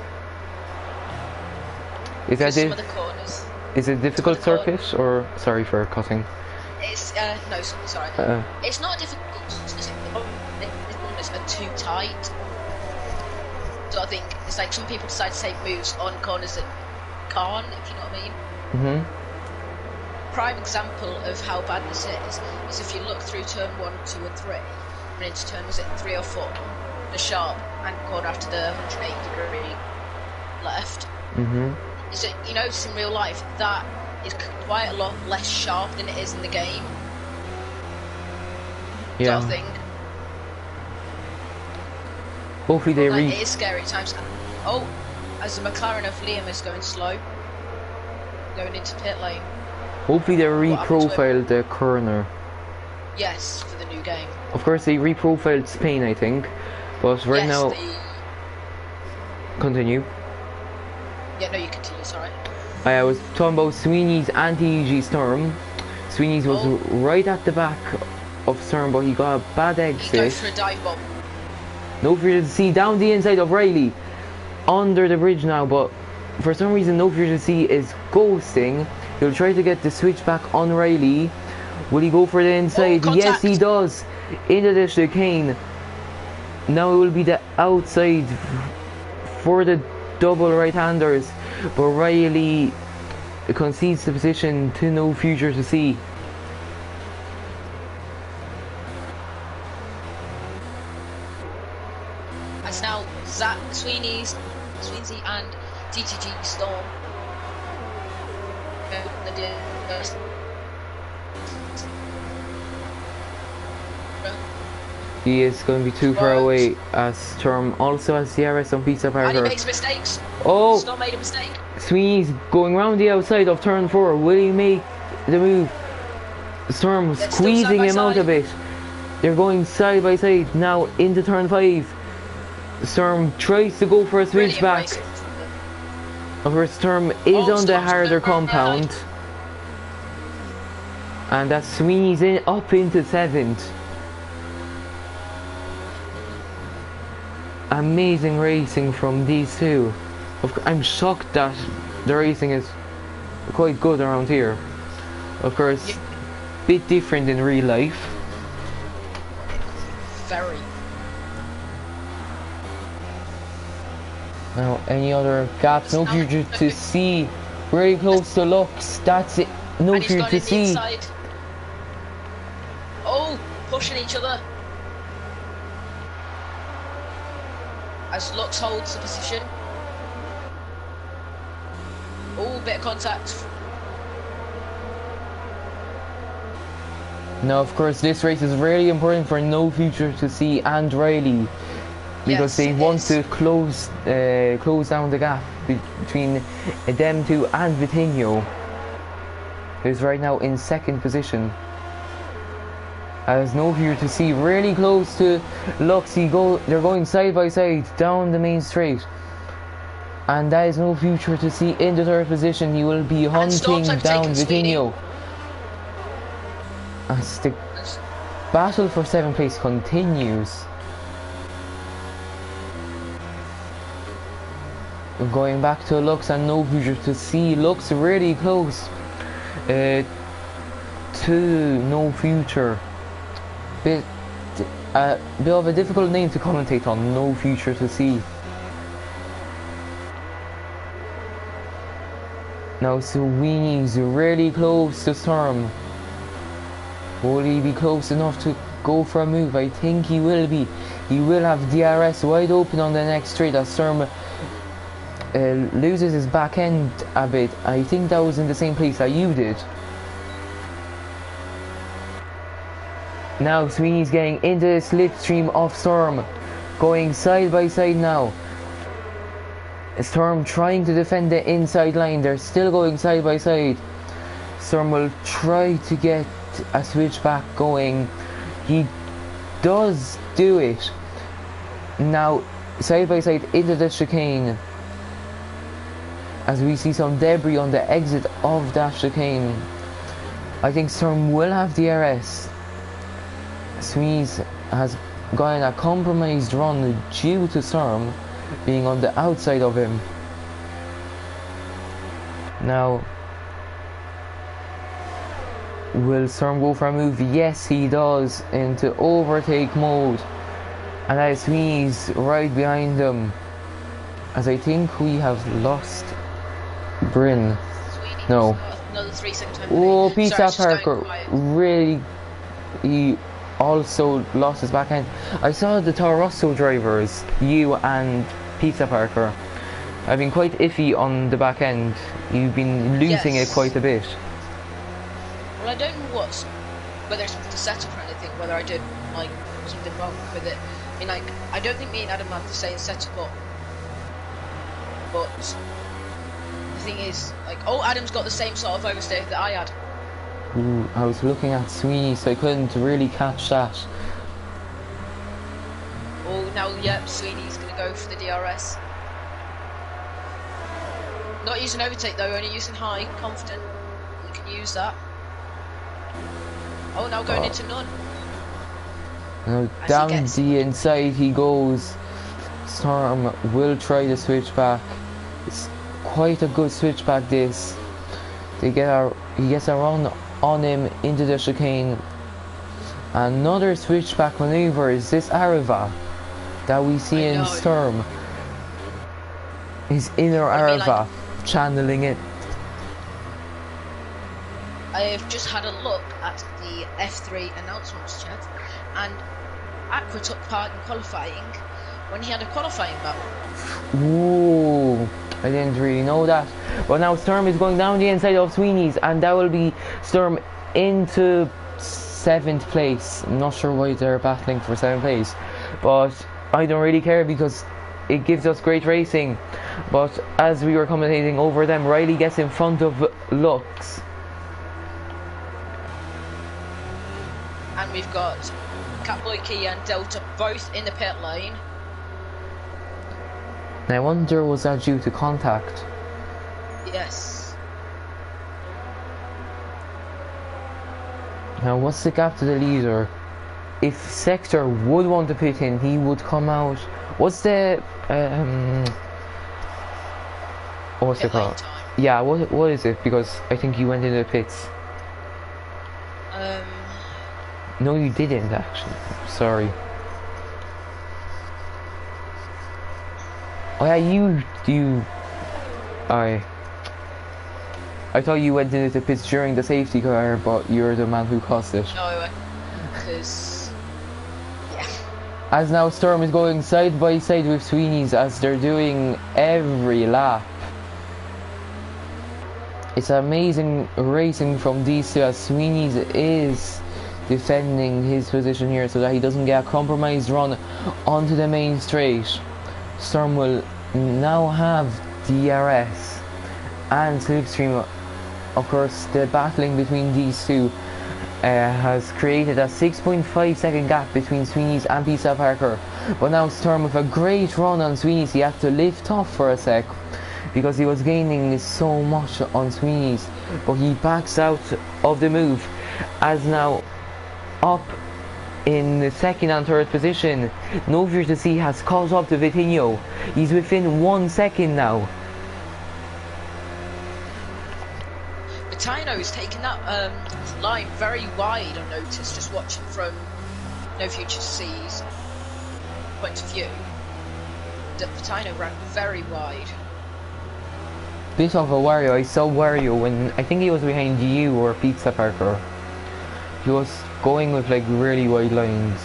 Is that some of the corners. Is it a difficult circuit, or sorry for cutting? It's no, sorry. It's not difficult. It's are too tight. So I think it's like some people decide to take moves on corners that can't, if you know what I mean. Prime example of how bad this is if you look through turn 1, 2 and 3 and into turn, was it 3 or 4, the sharp and corner after the 180 degree left. So you notice in real life that is quite a lot less sharp than it is in the game. Yeah. Sort of thing. Hopefully they it is scary at times. Oh, as the McLaren of Liam is going slow, going into pit lane. Hopefully they re-profiled the corner. Yes, for the new game. Of course they re-profiled Spain, I think, but right now. Continue. Yeah, no, you continue. Sorry. I was talking about Sweeney's anti-EG Storm. Sweeney's was right at the back of Storm, but he got a bad exit. He goes for a dive bomb. No fear to see down the inside of Riley, under the bridge now, but for some reason No fear to see is ghosting. He'll try to get the switch back on Riley. Will he go for the inside? Yes, he does. Into the chicane. Now it will be the outside for the double right-handers. But Riley concedes the position to No Future to See. As now Zach Sweeney and TTG Storm. He is going to be too far away, as Storm also has DRS on Pizza Parker. And he makes mistakes. Oh! Storm made a mistake. Sweeney's going round the outside of turn 4. Will he make the move? Storm squeezing him out a bit. They're going side by side now into turn 5. Storm tries to go for a switch back. Of course, Storm is on the harder compound. And that Sweeney's in up into 7th. Amazing racing from these two. I'm shocked that the racing is quite good around here. Of course, bit different in real life. Very. Now, any other gaps? No Future to See. Very close to Lux. That's it. No Future to See. Inside. Oh, pushing each other. As Lux holds the position. Oh, bit of contact. Now, of course, this race is really important for No Future to See and Riley, because they want to close down the gap between them two and Vitinho, who's right now in 2nd position. As No Future to See really close to Lux, they're going side by side down the main straight. And that is No Future to See in the 3rd position. He will be hunting down Vitinho. As the battle for 7th place continues. Going back to Lux and No Future to See. Lux really close to No Future. Bit of a difficult name to commentate on, No Future to See. Now Sweeney's really close to Storm. Will he be close enough to go for a move? I think he will be. He will have DRS wide open on the next straight as Storm loses his back end a bit. I think that was in the same place that you did. Now Sweeney's getting into the slipstream of Storm, going side by side now. Storm trying to defend the inside line. They're still going side by side. Storm will try to get a switch back going. He does do it. Now side by side into the chicane, as we see some debris on the exit of that chicane. I think Storm will have DRS. Sweeney has gotten a compromised run due to Storm being on the outside of him. Now, will Storm go for a move? Yes, he does, into overtake mode. And as Sweeney's right behind him, as I think we have lost Bryn. No. Oh, Pizza Parker really, he also lost his back end. I saw the Toro Rosso drivers, you and Pizza Parker, I've been quite iffy on the back end. You've been losing it quite a bit. Well, I don't know whether it's the setup or anything, whether I did like something wrong with it. I mean, like, I don't think me and Adam have the same setup up, but the thing is, like, oh, Adam's got the same sort of overstay that I had. Ooh, I was looking at Sweeney, so I couldn't really catch that. Oh, now, yep, Sweeney's going to go for the DRS. Not using overtake though, only using high, confident. You can use that. Oh, now going into none. Now down the inside he goes. Storm will try to switch back. It's quite a good switch back this. He gets a run on him into the chicane. Another switchback maneuver is this Arava that we see in Sturm. His inner Arava channeling it. I have just had a look at the F3 announcements chat, and Aqua took part in qualifying when he had a qualifying battle. Ooh, I didn't really know that. But now Sturm is going down the inside of Sweeney's, and that will be Sturm into 7th place. I'm not sure why they're battling for 7th place, but I don't really care because it gives us great racing. But as we were commentating over them, Riley gets in front of Lux. And we've got Catboy Key and Delta both in the pit lane. Now I wonder, was that due to contact? Yes. Now what's the gap to the leader? If Sector would want to pit in, he would come out. What's the what's it called? Yeah, what is it? Because I think you went into the pits. No, you didn't actually. Sorry. Oh yeah, you. I thought you went into the pits during the safety car, but you're the man who caused it. No, because yeah. As now Storm is going side by side with Sweeney's as they're doing every lap. It's amazing racing from these two as Sweeney's is defending his position here so that he doesn't get a compromised run onto the main straight. Storm will now have DRS and Slipstream. Of course, the battling between these two has created a 6.5 second gap between Sweeney's and Pizza Parker. But now Storm with a great run on Sweeney's. He had to lift off for a sec because he was gaining so much on Sweeney's, but he backs out of the move as now up in the 2nd and 3rd position. No Fear to See has caught up to Vitinho. He's within 1 second now. Vitinho is taking that line very wide, I noticed, just watching from No Future to See's point of view. That Vitinho ran very wide. Bit of a Wario. I saw Wario when I think he was behind you or Pizza Parker. He was going with like really wide lines.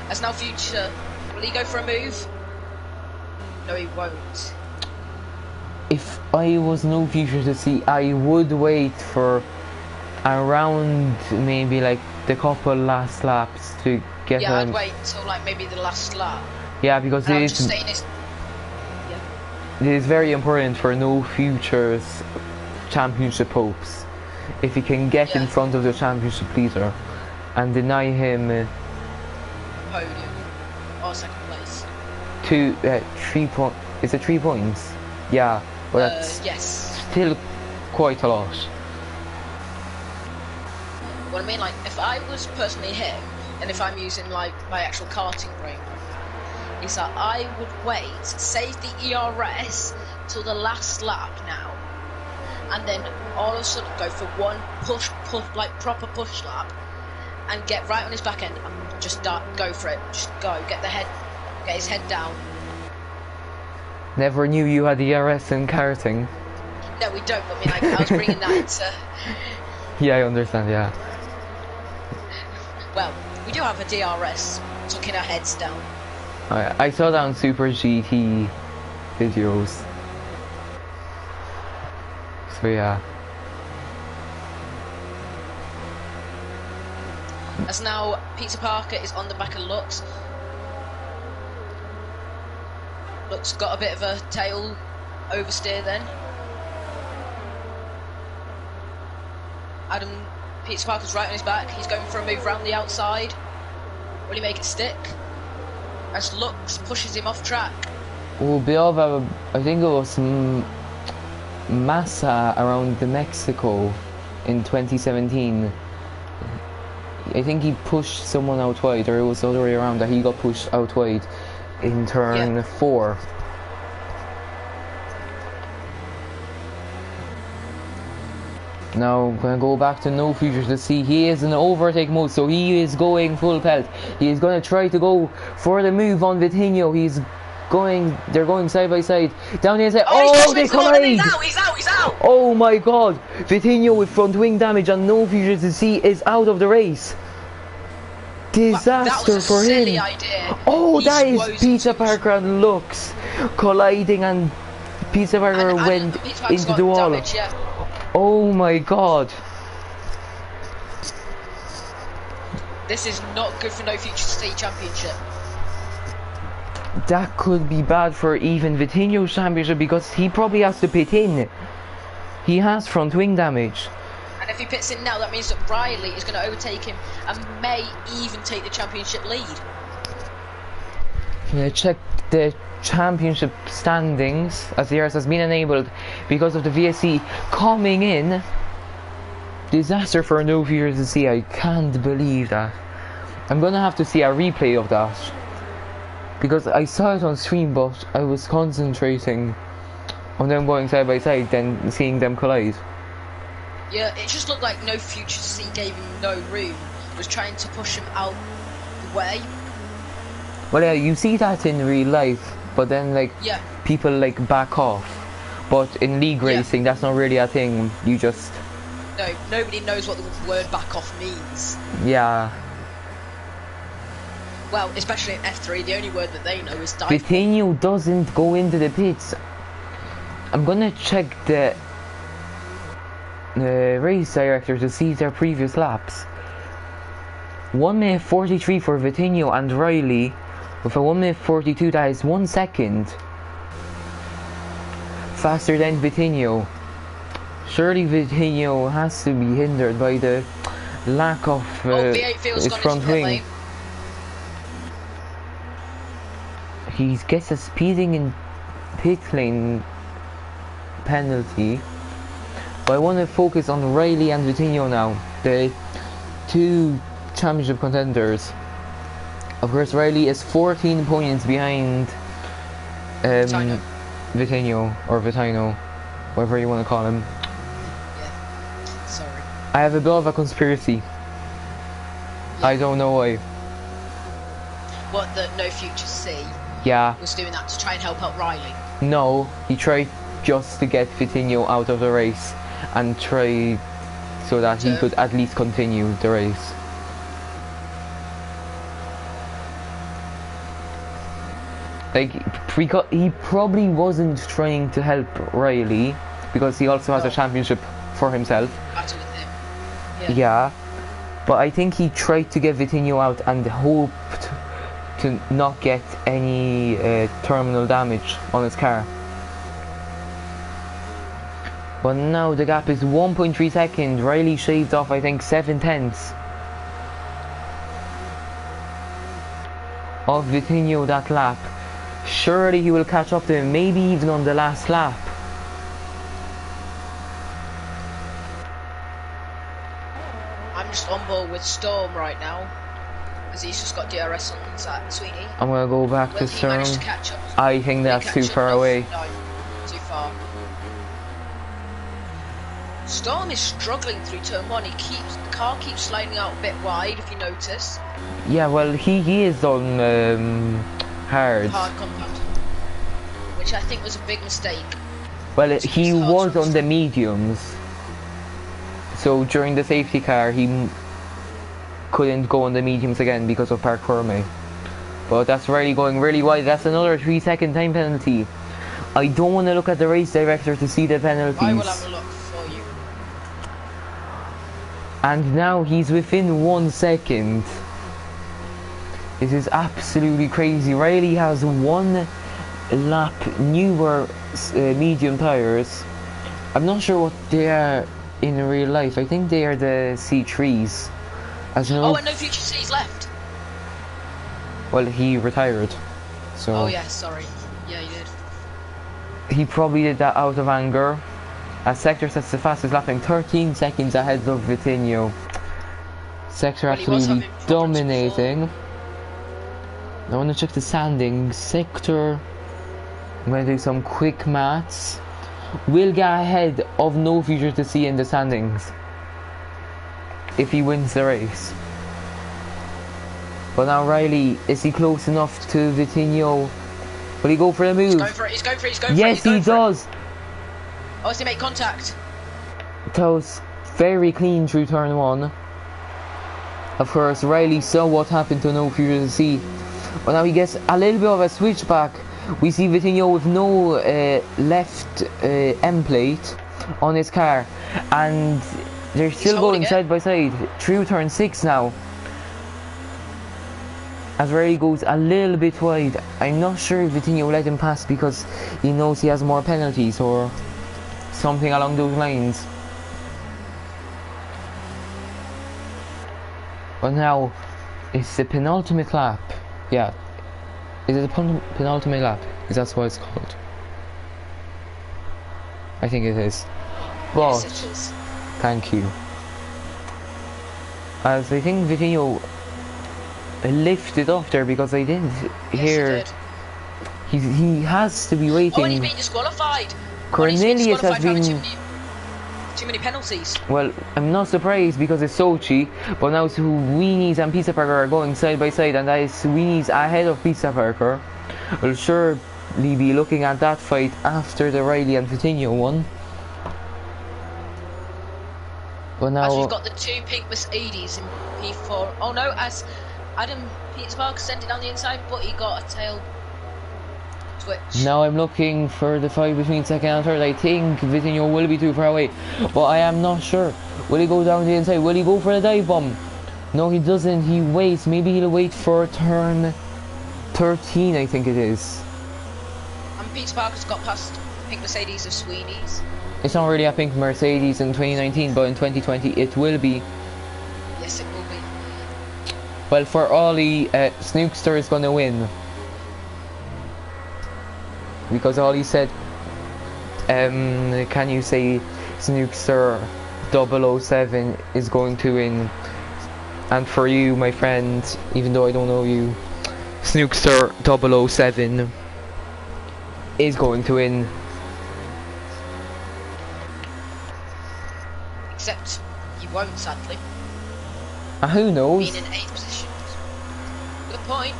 As now Future, will he go for a move? No, he won't. If I was No Future to See, I would wait for around maybe like the couple last laps to get yeah, I'd wait until like maybe the last lap. Yeah, because and it is very important for No Future's championship hopes. If he can get in front of the championship leader and deny him podium or 2nd place. 3 points. Is it 3 points? Yeah, but that's yes. Still quite a lot. Well, I mean, like, if I was personally him, and if I'm using like my actual karting brain, is that I would wait, save the ERS till the last lap now, and then all of a sudden go for one push, like proper push lap, and get right on his back end and just go for it. Just go, get his head down. Never knew you had the ERS in karting. No, we don't. But I mean, like, I was bringing that into. Yeah, I understand. Yeah. Well, we do have a DRS, tucking our heads down. I saw that on Super GT videos. So yeah. As now Peter Parker is on the back of Lux. Lux got a bit of a tail oversteer then. Peter Parker's right on his back. He's going for a move round the outside. Will he make it stick? As Lux pushes him off track. Oh, Biova, I think it was Massa around the Mexico in 2017. I think he pushed someone out wide, or it was the other way around, that he got pushed out wide in turn 4. Now I'm going to go back to No Future to see. He is in overtake mode, so he is going full pelt. He is going to try to go for the move on Vitinho. They're going side by side. Down the inside. Oh, they collide! He's out! Oh my god. Vitinho with front wing damage and No Future to see is out of the race. Disaster for him. Idea. Oh, that is Peter Parker and Lux colliding, and Peter Parker went into the wall. Damage, yeah. Oh my god. This is not good for No Future State Championship. That could be bad for even Vitinho's championship, because he probably has to pit in. He has front wing damage. And if he pits in now, that means that Riley is going to overtake him and may even take the championship lead. Check the championship standings, as the ERS has been enabled because of the VSC coming in. Disaster for No Future to see. I can't believe that. I'm gonna have to see a replay of that, because I saw it on stream, but I was concentrating on them going side by side, then seeing them collide. Yeah, it just looked like No Future C gave him no room, was trying to push him out the way. Well, yeah, you see that in real life, but then people back off. But in league racing, that's not really a thing. You just... No, nobody knows what the word back off means. Yeah. Well, especially in F3, the only word that they know is dive. Vitinho doesn't go into the pits. I'm gonna check the race director to see their previous laps. 1 minute 43 for Vitinho and Riley, with a 1 minute 42. That is 1 second faster than Vitinho. Surely Vitinho has to be hindered by the lack of his front wing. He gets a speeding in pit lane penalty. But I want to focus on Riley and Vitinho now, the two championship contenders. Of course, Riley is 14 points behind Vitinho, or Vitino, whatever you want to call him. Yeah, sorry. I have a bit of a conspiracy. Yeah. I don't know why. What, that No Future C was doing that to try and help out Riley? No, he tried just to get Vitinho out of the race and try so that he could at least continue the race. He probably wasn't trying to help Riley, because he also has a championship for himself. Yeah, but I think he tried to get Vitinho out and hoped to not get any terminal damage on his car. But now the gap is 1.3 seconds. Riley shaved off, I think, 7/10 of Vitinho that lap. Surely he will catch up to him, maybe even on the last lap. I'm just on board with Storm right now, as he's just got DRS on that, sweetie. I'm gonna go back to Storm. I think that's too far away. No, too far. Storm is struggling through turn 1. The car keeps sliding out a bit wide, if you notice. Yeah, well, he is on hard compound, which I think was a big mistake. Well, he was on the mediums, so during the safety car he couldn't go on the mediums again because of park permit. But that's really going really wide. That's another 3-second time penalty. I don't want to look at the race director to see the penalties. I will have a look for you. And now he's within 1 second. This is absolutely crazy. Riley has 1 lap newer medium tires. I'm not sure what they are in real life. I think they are the C3s. And No Future C's left. Well, he retired, so... Oh yeah, sorry. Yeah, he did. He probably did that out of anger. As Sector sets the fastest lap in 13 seconds ahead of Vitinho. Sector absolutely dominating. I want to check the standings. Sector, I'm going to do some quick maths. will get ahead of No Future to See in the standings if he wins the race. But now Riley, is he close enough to Vitinho? Will he go for the move? He's going for it. Yes, he does. Oh, does he make contact? That was very clean through turn 1. Of course, Riley saw what happened to No Future to See. But now he gets a little bit of a switchback. We see Vitinho with no left M plate on his car. And they're still going side by side through turn 6 now. As Riley goes a little bit wide. I'm not sure if Vitinho will let him pass because he knows he has more penalties or something along those lines. But now, it's the penultimate lap. Yeah. Is it the penultimate lap? Is that what it's called? I think it is. But, yes, it is. Thank you. As I think Vitinho lifted up there because I didn't hear. He has to be waiting. Oh, and he's been disqualified. Cornelius has been. Too many penalties. Well, I'm not surprised because it's Sochi, but now Sweeney's and Pizza Parker are going side by side, and that is Sweeney's ahead of Pizza Parker. We'll surely be looking at that fight after the Riley and Vitinho one. But now, as we've got the two pink Mercedes in P4. Oh no, as Adam Pizza Parker sent it down the inside, but he got a tail switch. Now I'm looking for the fight between second and third. I think Vitinho will be too far away, but I am not sure. Will he go down the inside? Will he go for the dive bomb? No, he doesn't. He waits. Maybe he'll wait for turn 13, I think it is. And Pizza Parker's got past pink Mercedes of Sweeney's. It's not really a pink Mercedes in 2019, but in 2020 it will be. Yes, it will be. Well, for Ollie, Snookster is going to win. Because Ollie said, can you say Snookster 007 is going to win? And for you, my friend, even though I don't know you, Snookster 007 is going to win. Except you won't, sadly. Who knows? Being in 8th position. Good point.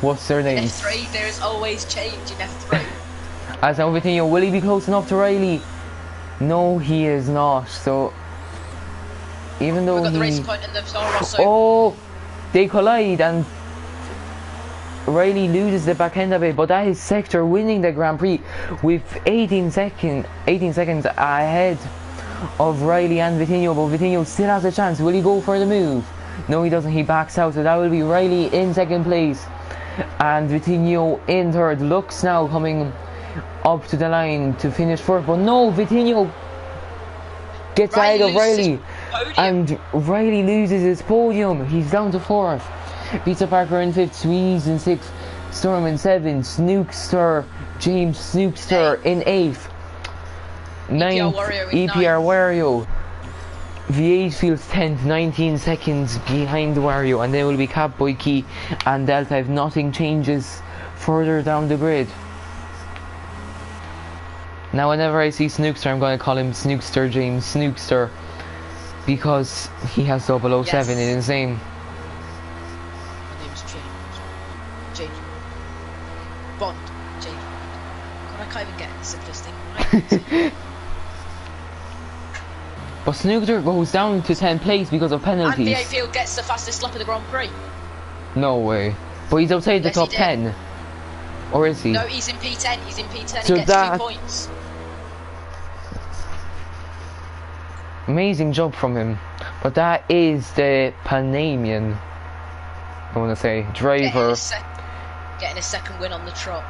What's their In names? F3, there is always change in F3. As I'm Vitinho, will he be close enough to Riley? No, he is not. So, even though We've got the he... Racing Point and the Toro Rosso. Oh, they collide and Riley loses the back end of it, but that is Sector winning the Grand Prix with 18 seconds ahead of Riley and Vitinho, but Vitinho still has a chance. Will he go for the move? No, he doesn't. He backs out, so that will be Riley in second place and Vitinho in third. Looks now coming up to the line to finish fourth, but no, Vitinho gets ahead of Riley and Riley loses his podium. He's down to fourth. Pizza Parker in fifth, Sweeze in sixth, Storm in seventh, Snookster, James Snookster in eighth, ninth, EPR Wario. V8 feels 10th, 19 seconds behind Wario, and then will be Catboy Key and Delta if nothing changes further down the grid. Now whenever I see Snookster, I'm going to call him Snookster James Snookster because he has 007 in his name. My name's James Bond. James Bond. God, I can't even get the simplest thing right. But Snookster goes down to 10th place because of penalties. And V8 Field gets the fastest lap of the Grand Prix. No way. But he's outside the top 10. Or is he? No, he's in P10. He's in P10. So he gets 2 points. Amazing job from him. But that is the Panamanian, I want to say, driver. Getting a second win on the trot.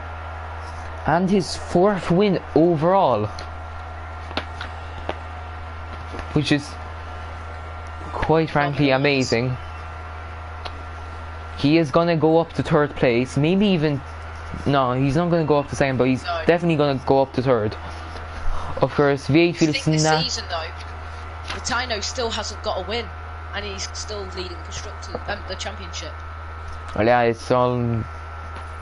And his fourth win overall. Which is quite frankly amazing. He is gonna go up to third place, maybe even... No, he's not gonna go up to second, but he's definitely gonna go up to third. Of course, V8 feels this season though, Latino still hasn't got a win, and he's still leading the championship. Well, yeah, it's all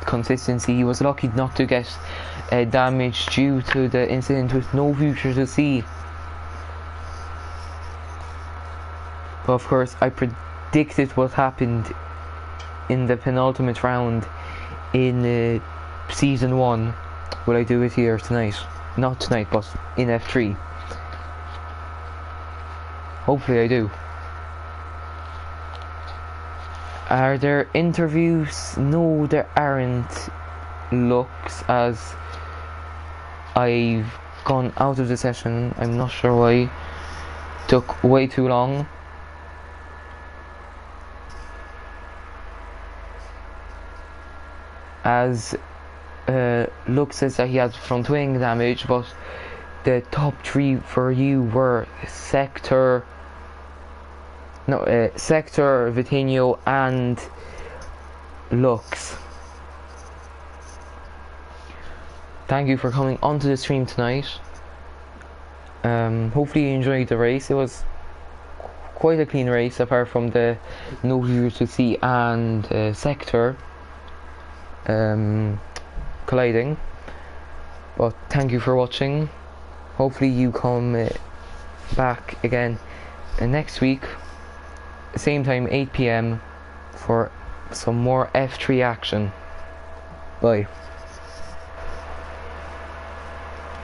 consistency. He was lucky not to get damage due to the incident with no future to see. But of course, I predicted what happened in the penultimate round in Season 1. Will I do it here tonight? Not tonight, but in F3. Hopefully I do. Are there interviews? No, there aren't. Looks as I've gone out of the session. I'm not sure why. Took way too long. As Luke says that he has front wing damage, but the top 3 for you were Sector, Vitinho and Lux. Thank you for coming onto the stream tonight. Hopefully you enjoyed the race. It was quite a clean race apart from the no viewer to see and Sector colliding. But thank you for watching. Hopefully you come back again next week, same time, 8 PM, for some more F3 action. Bye.